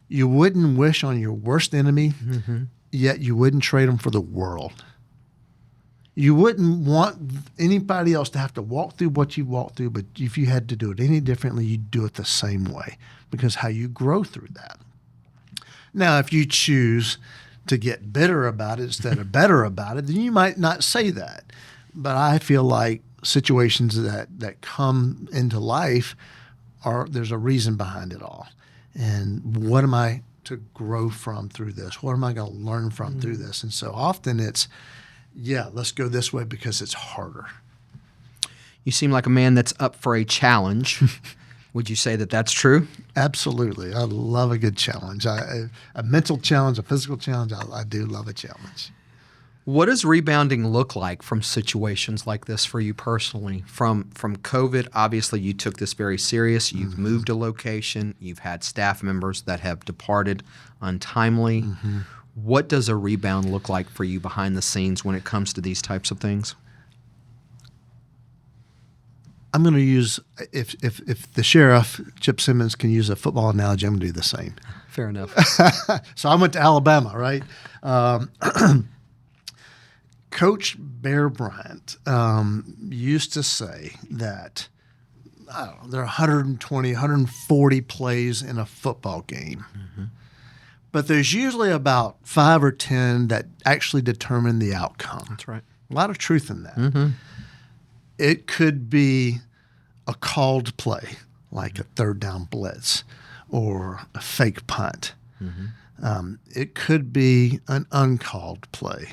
you wouldn't wish on your worst enemy, yet you wouldn't trade them for the world. You wouldn't want anybody else to have to walk through what you walked through, but if you had to do it any differently, you'd do it the same way, because how you grow through that. Now, if you choose to get bitter about it instead of better about it, then you might not say that. But I feel like situations that come into life there's a reason behind it all. And what am I to grow from through this? What am I going to learn from through this? And so often it's, let's go this way because it's harder. You seem like a man that's up for a challenge. Would you say that that's true? Absolutely. I love a good challenge. A mental challenge, a physical challenge. I do love a challenge. What does rebounding look like from situations like this for you personally? From COVID, obviously you took this very serious. You've moved a location. You've had staff members that have departed untimely. What does a rebound look like for you behind the scenes when it comes to these types of things? I'm going to use, if the sheriff, Chip Simmons, can use a football analogy, I'm going to do the same. Fair enough. So I went to Alabama, right? Coach Bear Bryant used to say that, there are 120, 140 plays in a football game. But there's usually about 5 or 10 that actually determine the outcome. That's right. A lot of truth in that. It could be a called play, like a third down blitz or a fake punt. It could be an uncalled play,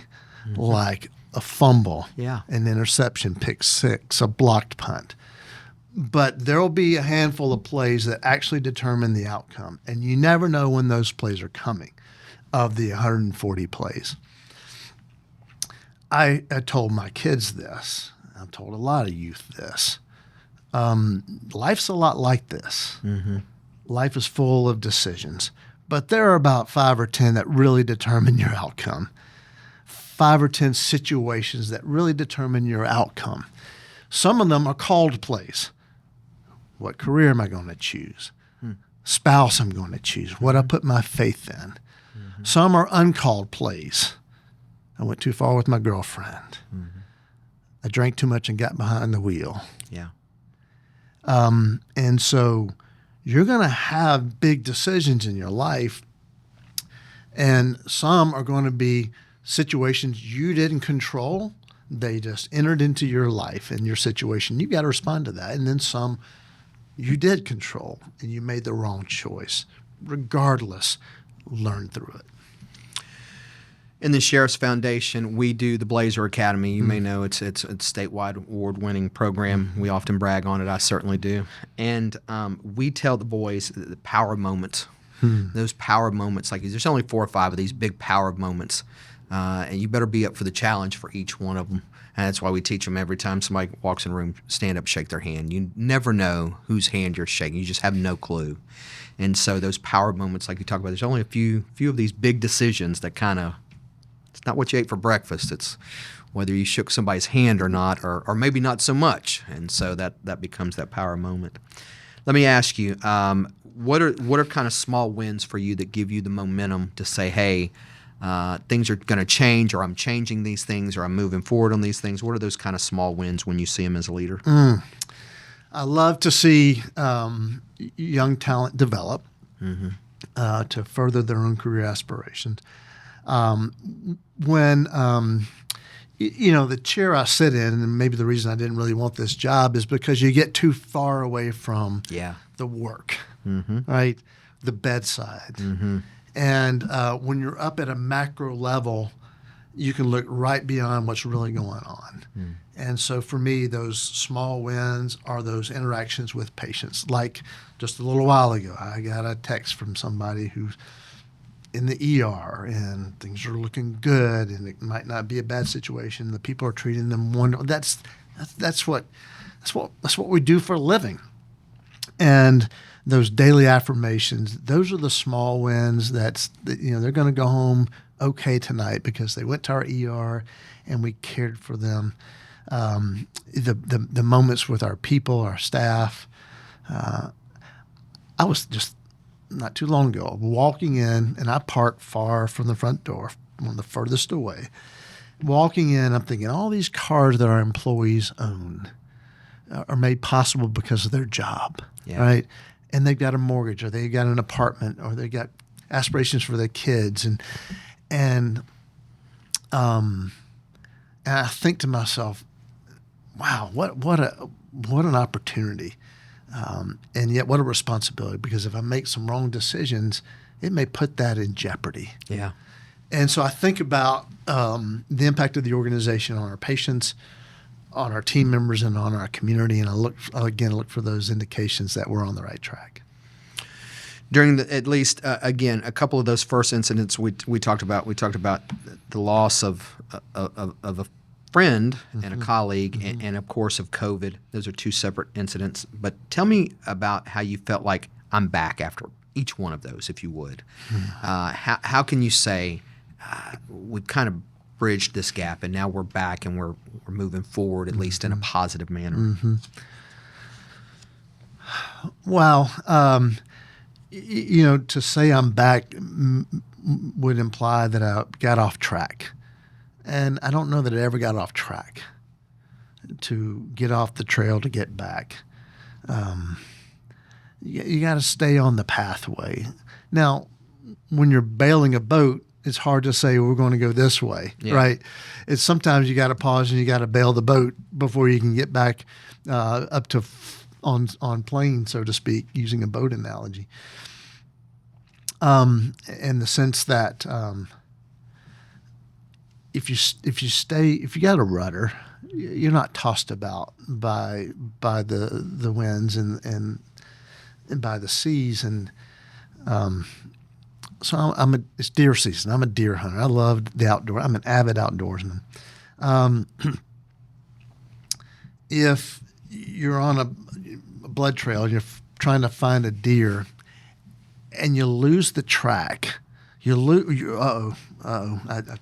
like a fumble, Yeah. an interception, pick six, a blocked punt. But there will be a handful of plays that actually determine the outcome. And you never know when those plays are coming of the 140 plays. I told my kids this. I've told a lot of youth this. Life's a lot like this. Life is full of decisions. But there are about 5 or 10 that really determine your outcome. 5 or 10 situations that really determine your outcome. Some of them are called plays. What career am I going to choose? Spouse I'm going to choose. What I put my faith in. Some are uncalled plays. I went too far with my girlfriend. I drank too much and got behind the wheel. Yeah. And so you're going to have big decisions in your life, and some are going to be situations you didn't control. They just entered into your life and your situation. You've got to respond to that. And then some you did control, and you made the wrong choice. Regardless, learn through it. In the Sheriff's Foundation, we do the Blazer Academy. You may know it's a statewide award-winning program. We often brag on it. I certainly do. And we tell the boys the power moments. Those power moments, like there's only 4 or 5 of these big power moments, and you better be up for the challenge for each one of them. And that's why we teach them every time somebody walks in the room, stand up, shake their hand. You never know whose hand you're shaking. You just have no clue. And so those power moments, like you talk about, there's only a few of these big decisions that kind of, it's not what you ate for breakfast. It's whether you shook somebody's hand or not, or maybe not so much. And so that becomes that power moment. Let me ask you, what are kind of small wins for you that give you the momentum to say, hey, things are going to change, or I'm changing these things, or I'm moving forward on these things? What are those kind of small wins when you see them as a leader? I love to see young talent develop to further their own career aspirations. When the chair I sit in, and maybe the reason I didn't really want this job is because you get too far away from the work, right? The bedside. And when you're up at a macro level, you can look right beyond what's really going on. And so for me, those small wins are those interactions with patients. Like just a little while ago, I got a text from somebody who's in the ER and things are looking good, and it might not be a bad situation. The people are treating them wonderful. That's what we do for a living. And those daily affirmations, those are the small wins. They're going to go home okay tonight because they went to our ER and we cared for them. The moments with our people, our staff. I was just not too long ago walking in, and I parked far from the front door, one of the furthest away. Walking in, I'm thinking all these cars that our employees own are made possible because of their job, right? And they've got a mortgage, or they've got an apartment, or they've got aspirations for their kids, and I think to myself, wow, what an opportunity, and yet what a responsibility. Because if I make some wrong decisions, it may put that in jeopardy. Yeah. And so I think about the impact of the organization on our patients, on our team members, and on our community, and I look for those indications that we're on the right track. During a couple of those first incidents we talked about the loss of a friend and a colleague, and of course of COVID. Those are 2 separate incidents. But tell me about how you felt like I'm back after each one of those, if you would. How can you say we've kind of bridged this gap and now we're back and we're moving forward, at least in a positive manner? Well, to say I'm back would imply that I got off track. And I don't know that I ever got off track. To get off the trail to get back, you got to stay on the pathway. Now, when you're bailing a boat, it's hard to say we're going to go this way, right? It's sometimes you got to pause and you got to bail the boat before you can get back up to on plane, so to speak, using a boat analogy. in the sense that if you got a rudder, you're not tossed about by the winds and by the seas. And so it's deer season. I'm a deer hunter. I love the outdoor. I'm an avid outdoorsman. If you're on a blood trail and you're trying to find a deer and you lose the track, I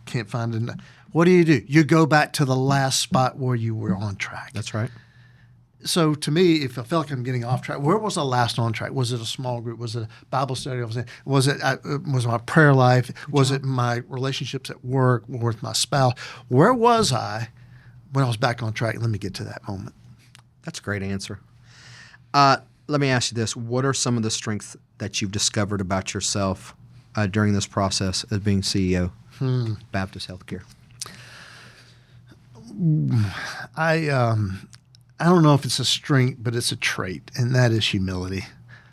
can't find it. What do? You go back to the last spot where you were on track. That's right. So to me, if I feel like I'm getting off track, where was I last on track? Was it a small group? Was it a Bible study? Was it my prayer life? Was it my relationships at work or with my spouse? Where was I when I was back on track? Let me get to that moment. That's a great answer. Let me ask you this. What are some of the strengths that you've discovered about yourself during this process of being CEO, Baptist Healthcare? I don't know if it's a strength, but it's a trait, and that is humility.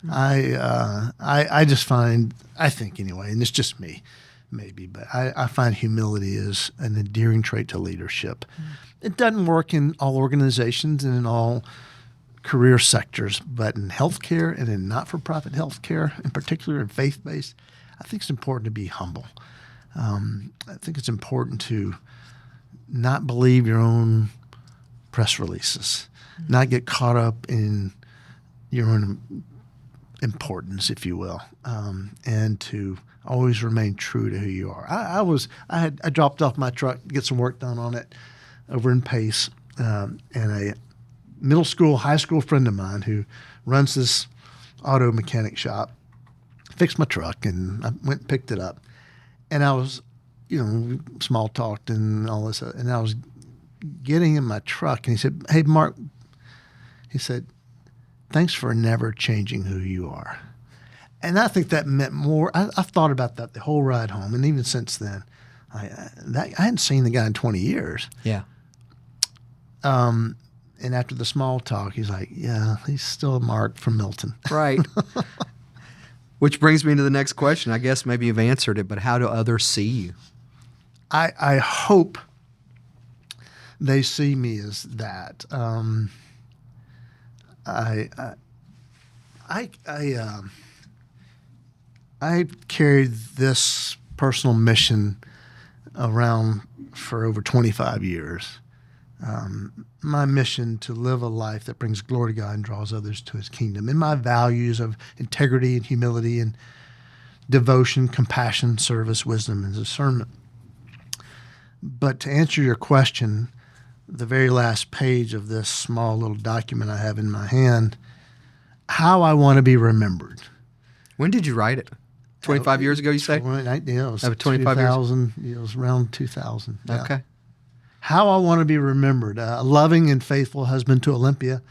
I just find, I think anyway, and it's just me, maybe, but I find humility is an endearing trait to leadership. It doesn't work in all organizations and in all career sectors, but in healthcare and in not-for-profit healthcare, in particular in faith-based, I think it's important to be humble. I think it's important to not believe your own press releases, not get caught up in your own importance, if you will, and to always remain true to who you are. I dropped off my truck to get some work done on it over in Pace, and a middle school, high school friend of mine who runs this auto mechanic shop fixed my truck, and I went and picked it up, and I was, small talked and all this, and I was getting in my truck, and he said, "Hey, Mark," he said, "thanks for never changing who you are." And I think that meant more. I've thought about that the whole ride home, and even since then, I hadn't seen the guy in 20 years. Yeah. And after the small talk, he's like, "Yeah, he's still Mark from Milton." Right. Which brings me to the next question. I guess maybe you've answered it, but how do others see you? I hope they see me as that. I carried this personal mission around for over 25 years. My mission to live a life that brings glory to God and draws others to His kingdom, and my values of integrity and humility and devotion, compassion, service, wisdom, and discernment. But to answer your question, the very last page of this small little document I have in my hand, how I want to be remembered. When did you write it? 25 years ago, you say? It was 25 years? 2000, it was around 2000. Yeah. Okay. How I want to be remembered. A loving and faithful husband to Olympia,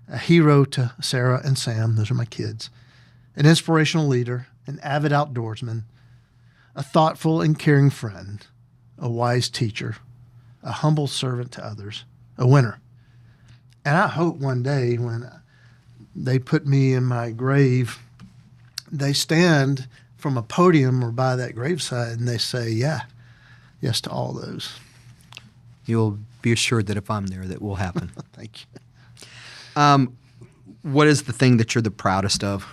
a hero to Sarah and Sam, those are my kids, an inspirational leader, an avid outdoorsman, a thoughtful and caring friend, a wise teacher, a humble servant to others, a winner. And I hope one day when they put me in my grave, they stand from a podium or by that graveside and they say, "Yeah, yes to all those." You'll be assured that if I'm there, that will happen. Thank you. What is the thing that you're the proudest of?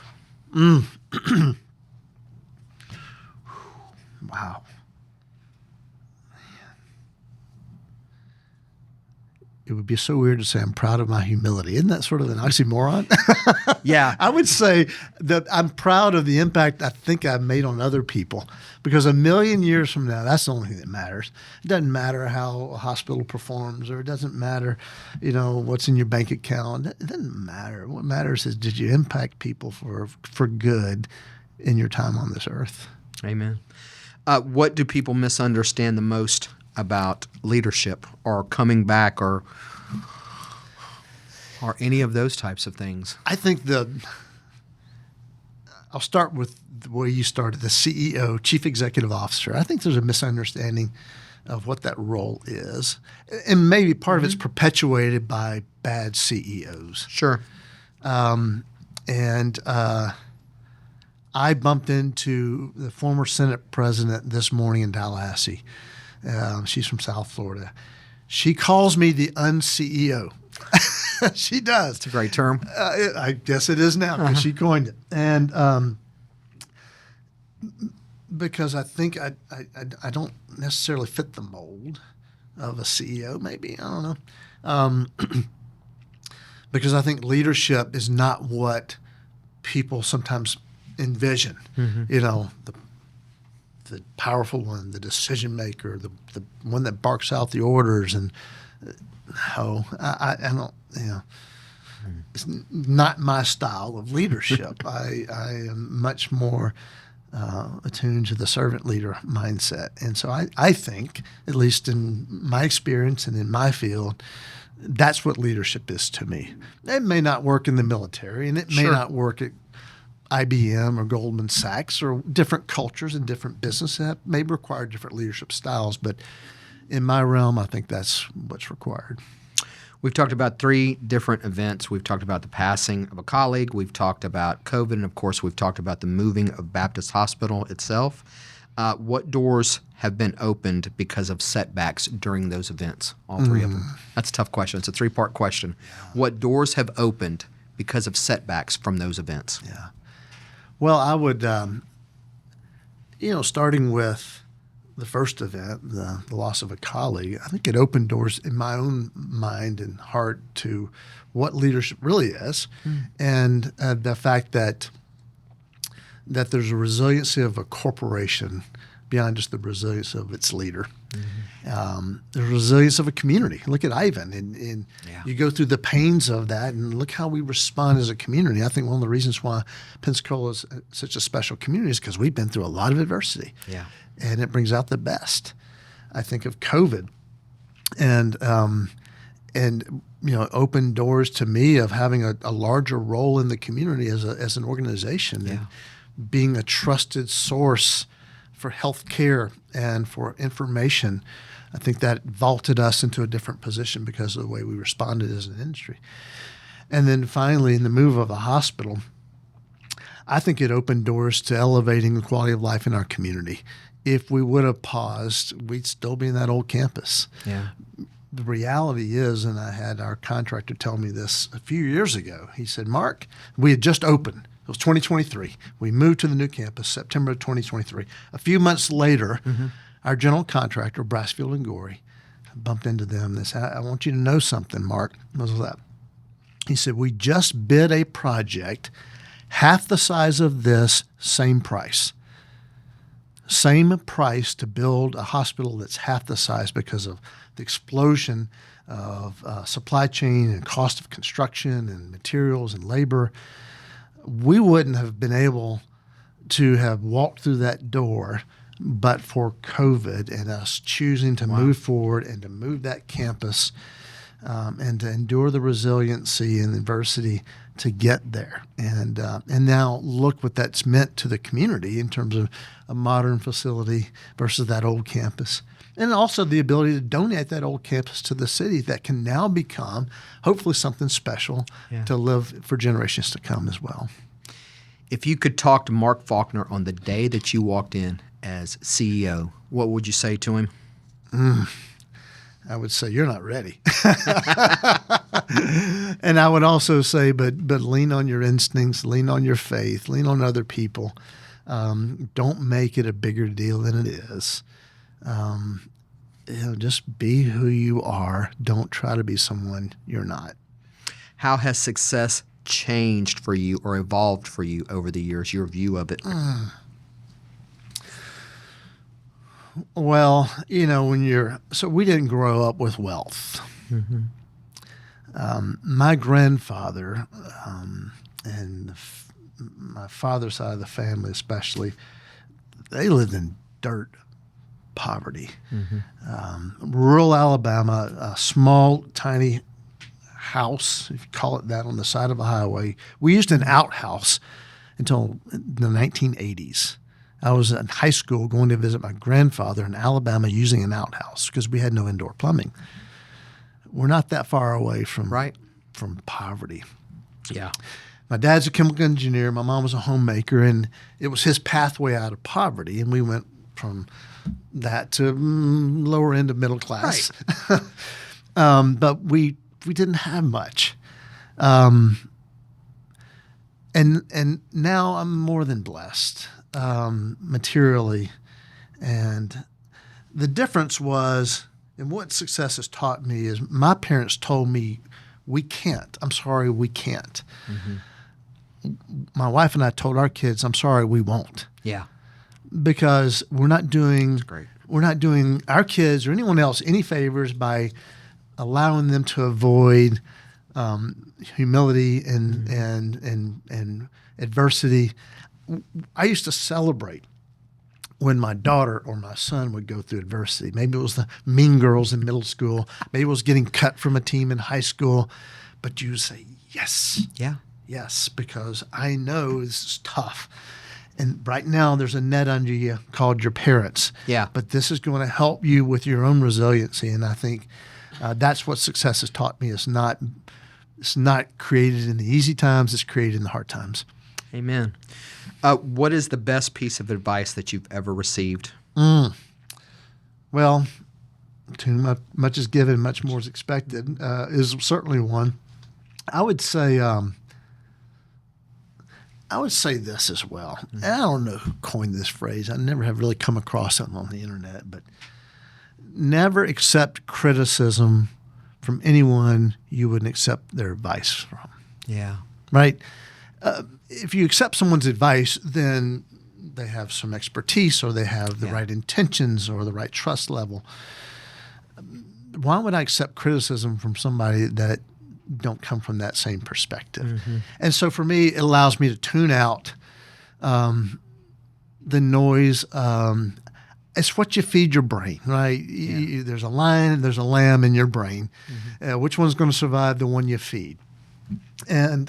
Wow. It would be so weird to say I'm proud of my humility. Isn't that sort of an oxymoron? Yeah. I would say that I'm proud of the impact I think I've made on other people, because a million years from now, that's the only thing that matters. It doesn't matter how a hospital performs, or it doesn't matter, what's in your bank account. It doesn't matter. What matters is, did you impact people for good in your time on this earth? Amen. What do people misunderstand the most about leadership or coming back or any of those types of things? I think I'll start with the way you started, the CEO, Chief Executive Officer. I think there's a misunderstanding of what that role is. And maybe part of it's perpetuated by bad CEOs. Sure. And I bumped into the former Senate president this morning in Tallahassee. She's from South Florida. She calls me the un-CEO. She does. It's a great term. I guess it is now because she coined it. And because I think I don't necessarily fit the mold of a CEO, maybe. I don't know. Because I think leadership is not what people sometimes envision. You know, the powerful one, the decision maker, the one that barks out the orders. And no, I don't, you know, it's not my style of leadership. I am much more attuned to the servant leader mindset. And so I think, at least in my experience and in my field, that's what leadership is to me. It may not work in the military, and it may not work at IBM or Goldman Sachs, or different cultures and different businesses that may require different leadership styles. But in my realm, I think that's what's required. We've talked about 3 different events. We've talked about the passing of a colleague. We've talked about COVID. And, of course, we've talked about the moving of Baptist Hospital itself. What doors have been opened because of setbacks during those events, all 3 of them? That's a tough question. It's a 3-part question. Yeah. What doors have opened because of setbacks from those events? Yeah. Well, I would, starting with the first event, the loss of a colleague, I think it opened doors in my own mind and heart to what leadership really is, and the fact that there's a resiliency of a corporation beyond just the resilience of its leader. The resilience of a community. Look at Ivan, and you go through the pains of that, and look how we respond as a community. I think one of the reasons why Pensacola is such a special community is because we've been through a lot of adversity, and it brings out the best. I think of COVID, and opened doors to me of having a larger role in the community as an organization, and being a trusted source for health care and for information. I think that vaulted us into a different position because of the way we responded as an industry. And then finally, in the move of the hospital, I think it opened doors to elevating the quality of life in our community. If we would have paused, we'd still be in that old campus. Yeah. The reality is, and I had our contractor tell me this a few years ago, he said, Mark, we had just opened. It was 2023. We moved to the new campus, September of 2023. A few months later, our general contractor, Brassfield and Gorey, bumped into them. They said, I want you to know something, Mark. What was that? He said, we just bid a project half the size of this, same price. Same price to build a hospital that's half the size because of the explosion of supply chain and cost of construction and materials and labor. We wouldn't have been able to have walked through that door but for COVID and us choosing to move forward and to move that campus and to endure the resiliency and adversity to get there. And now look what that's meant to the community in terms of a modern facility versus that old campus. And also the ability to donate that old campus to the city that can now become hopefully something special to live for generations to come as well. If you could talk to Mark Faulkner on the day that you walked in as CEO, what would you say to him? I would say, you're not ready. And I would also say, but lean on your instincts, lean on your faith, lean on other people. Don't make it a bigger deal than it is. Just be who you are. Don't try to be someone you're not. How has success changed for you or evolved for you over the years, your view of it? Well, so we didn't grow up with wealth. My grandfather and my father's side of the family especially, they lived in dirt poverty. Rural Alabama, a small, tiny house, if you call it that, on the side of a highway. We used an outhouse until the 1980s. I was in high school going to visit my grandfather in Alabama using an outhouse because we had no indoor plumbing. We're not that far away from poverty. Yeah. my dad's a chemical engineer. My mom was a homemaker, and it was his pathway out of poverty. And we went from that to lower end of middle class. Right. But we didn't have much. And now I'm more than blessed materially. And the difference was, and what success has taught me is my parents told me, we can't. I'm sorry, we can't. My wife and I told our kids, I'm sorry, we won't. Yeah. Because we're not doing great. We're not doing our kids or anyone else any favors by allowing them to avoid humility and adversity. I used to celebrate when my daughter or my son would go through adversity. Maybe it was the mean girls in middle school. Maybe it was getting cut from a team in high school. But you say, yes. Yeah. Yes, because I know this is tough. And right now there's a net under you called your parents. Yeah. But this is going to help you with your own resiliency. And I think that's what success has taught me. It's not created in the easy times. It's created in the hard times. Amen. What is the best piece of advice that you've ever received? Well, too much is given, much more is expected is certainly one. I would say this as well. And I don't know who coined this phrase. I never have really come across it on the internet, but never accept criticism from anyone you wouldn't accept their advice from. Yeah. Right? If you accept someone's advice, then they have some expertise or they have the right intentions or the right trust level. Why would I accept criticism from somebody that don't come from that same perspective? And so for me, it allows me to tune out the noise. It's what you feed your brain, right? There's a lion and there's a lamb in your brain. Which one's going to survive? The one you feed. And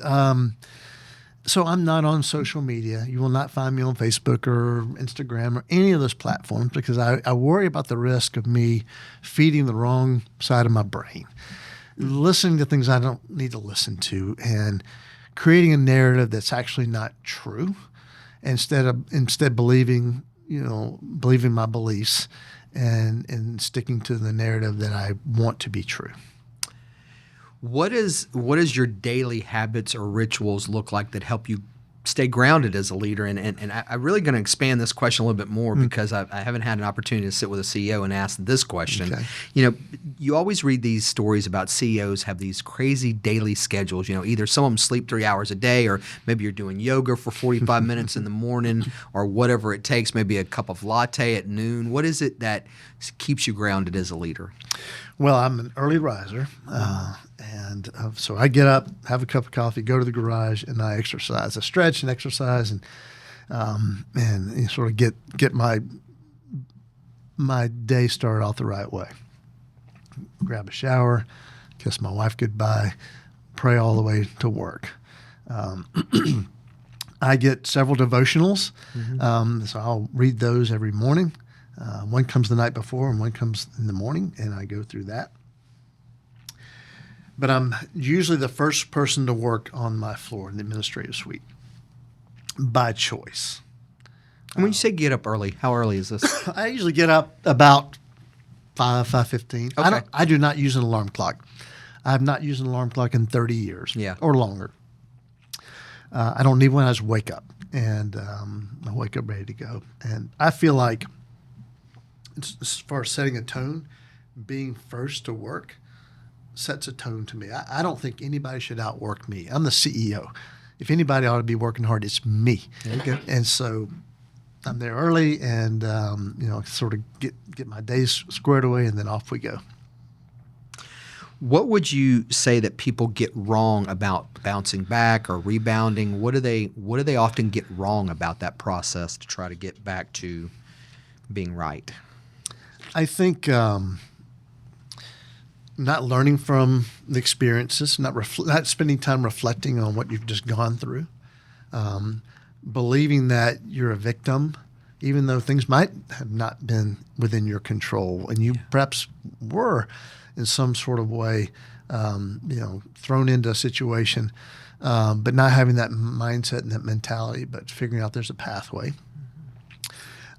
so I'm not on social media. You will not find me on Facebook or Instagram or any of those platforms because I worry about the risk of me feeding the wrong side of my brain, listening to things I don't need to listen to, and creating a narrative that's actually not true. Instead believing my beliefs and sticking to the narrative that I want to be true. What is your daily habits or rituals look like that help you stay grounded as a leader? And I'm really going to expand this question a little bit more because I haven't had an opportunity to sit with a CEO and ask this question. Okay. You always read these stories about CEOs have these crazy daily schedules. Either some of them sleep 3 hours a day, or maybe you're doing yoga for 45 minutes in the morning, or whatever it takes, maybe a cup of latte at noon. What is it that keeps you grounded as a leader? Well, I'm an early riser, and so I get up, have a cup of coffee, go to the garage, and I exercise. I stretch and exercise, and sort of get my day started off the right way. Grab a shower, kiss my wife goodbye, pray all the way to work. I get several devotionals, so I'll read those every morning. One comes the night before and one comes in the morning, and I go through that. But I'm usually the first person to work on my floor in the administrative suite by choice. And when you say get up early, how early is this? I usually get up about 5:15. Okay. I do not use an alarm clock. I have not used an alarm clock in 30 years or longer. I don't need one. I just wake up, and I wake up ready to go. And I feel like, as far as setting a tone, being first to work sets a tone to me. I don't think anybody should outwork me. I'm the CEO. If anybody ought to be working hard, it's me. Okay. And so I'm there early and, sort of get my days squared away, and then off we go. What would you say that people get wrong about bouncing back or rebounding? What do they often get wrong about that process to try to get back to being right? I think not learning from the experiences, not spending time reflecting on what you've just gone through, believing that you're a victim, even though things might have not been within your control, and you perhaps were in some sort of way, thrown into a situation. but not having that mindset and that mentality, but figuring out there's a pathway.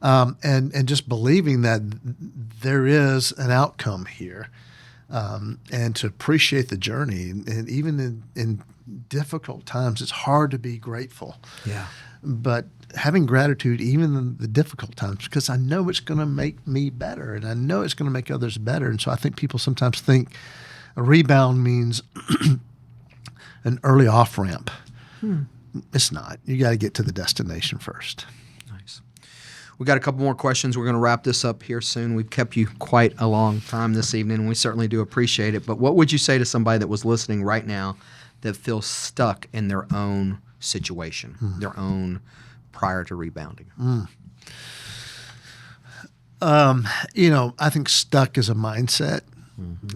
And just believing that there is an outcome here, and to appreciate the journey. And even in difficult times, it's hard to be grateful. Yeah. But having gratitude even in the difficult times, because I know it's going to make me better, and I know it's going to make others better. And so I think people sometimes think a rebound means an early off-ramp. It's not. You got to get to the destination first. Nice. We got a couple more questions. We're going to wrap this up here soon. We've kept you quite a long time this evening, and we certainly do appreciate it. But what would you say to somebody that was listening right now that feels stuck in their own situation, their own prior to rebounding? I think stuck is a mindset.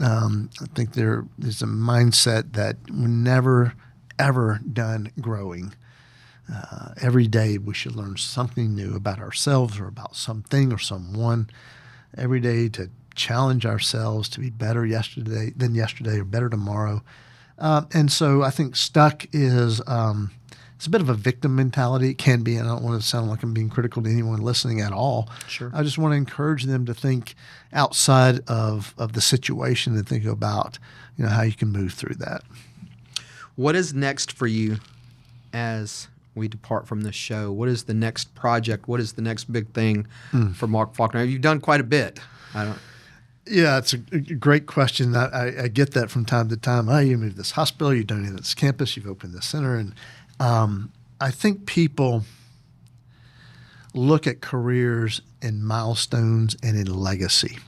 I think there is a mindset that we're never, ever done growing. Every day we should learn something new about ourselves or about something or someone. Every day to challenge ourselves to be better than yesterday or better tomorrow. And so I think stuck is it's a bit of a victim mentality. It can be, and I don't want to sound like I'm being critical to anyone listening at all. Sure. I just want to encourage them to think outside of the situation and think about how you can move through that. What is next for you as we depart from this show? What is the next project? What is the next big thing for Mark Faulkner? You've done quite a bit. Yeah, it's a great question. I get that from time to time. Oh, you moved this hospital, you donated this campus, you've opened this center. And I think people look at careers in milestones and in legacy.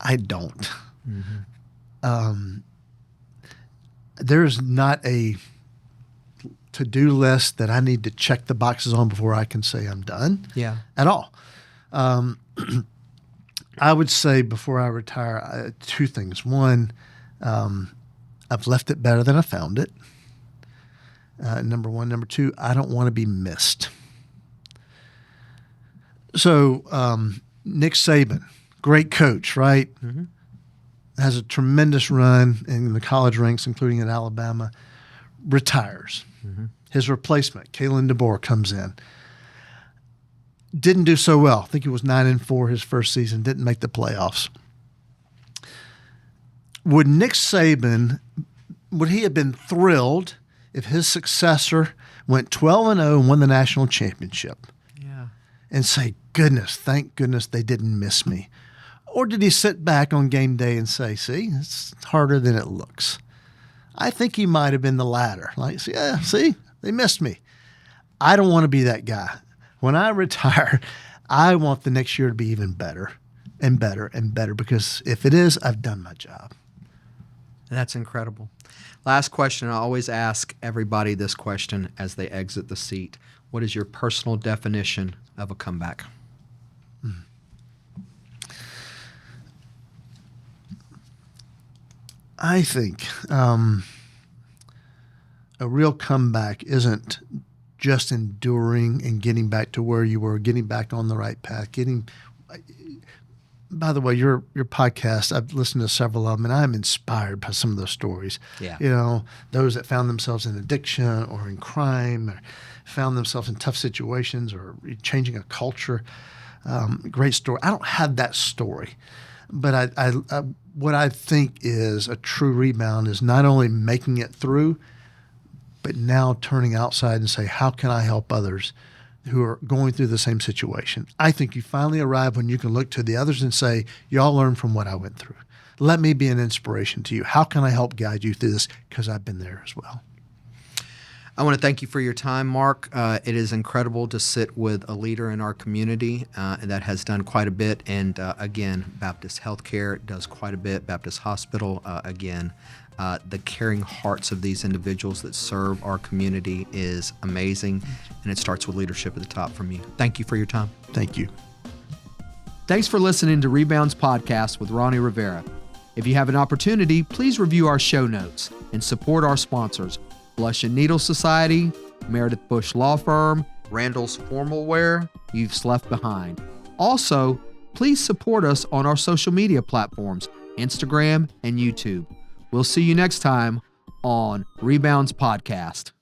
I don't. There's not a to-do list that I need to check the boxes on before I can say I'm done. Yeah. At all. I would say before I retire, two things. One, I've left it better than I found it. Number one. Number two, I don't want to be missed. So Nick Saban, great coach, right? Has a tremendous run in the college ranks, including at Alabama, retires. His replacement, Kalen DeBoer, comes in. Didn't do so well. I think he was 9-4 his first season, didn't make the playoffs. Would Nick Saban, would he have been thrilled if his successor went 12-0 and won the national championship? Yeah. And say, goodness, thank goodness they didn't miss me? Or did he sit back on game day and say, see, it's harder than it looks? I think he might have been the latter. Like, see, they missed me. I don't want to be that guy. When I retire, I want the next year to be even better and better and better, because if it is, I've done my job. That's incredible. Last question. I always ask everybody this question as they exit the seat. What is your personal definition of a comeback? I think a real comeback isn't just enduring and getting back to where you were, getting back on the right path, by the way, your podcast, I've listened to several of them, and I'm inspired by some of those stories. Yeah. Those that found themselves in addiction or in crime, or found themselves in tough situations, or changing a culture. Great story. I don't have that story, but what I think is a true rebound is not only making it through, but now turning outside and say, how can I help others who are going through the same situation? I think you finally arrive when you can look to the others and say, y'all learn from what I went through. Let me be an inspiration to you. How can I help guide you through this? Because I've been there as well. I want to thank you for your time, Mark. It is incredible to sit with a leader in our community that has done quite a bit. And again, Baptist Healthcare does quite a bit. Baptist Hospital, again. The caring hearts of these individuals that serve our community is amazing, and it starts with leadership at the top from you. Thank you for your time. Thank you. Thanks for listening to Rebounds Podcast with Ronnie Rivera. If you have an opportunity, please review our show notes and support our sponsors, Blush and Needle Society, Meredith Bush Law Firm, Randall's Formal Wear, Youth's Left Behind. Also, please support us on our social media platforms, Instagram and YouTube. We'll see you next time on Rebounds Podcast.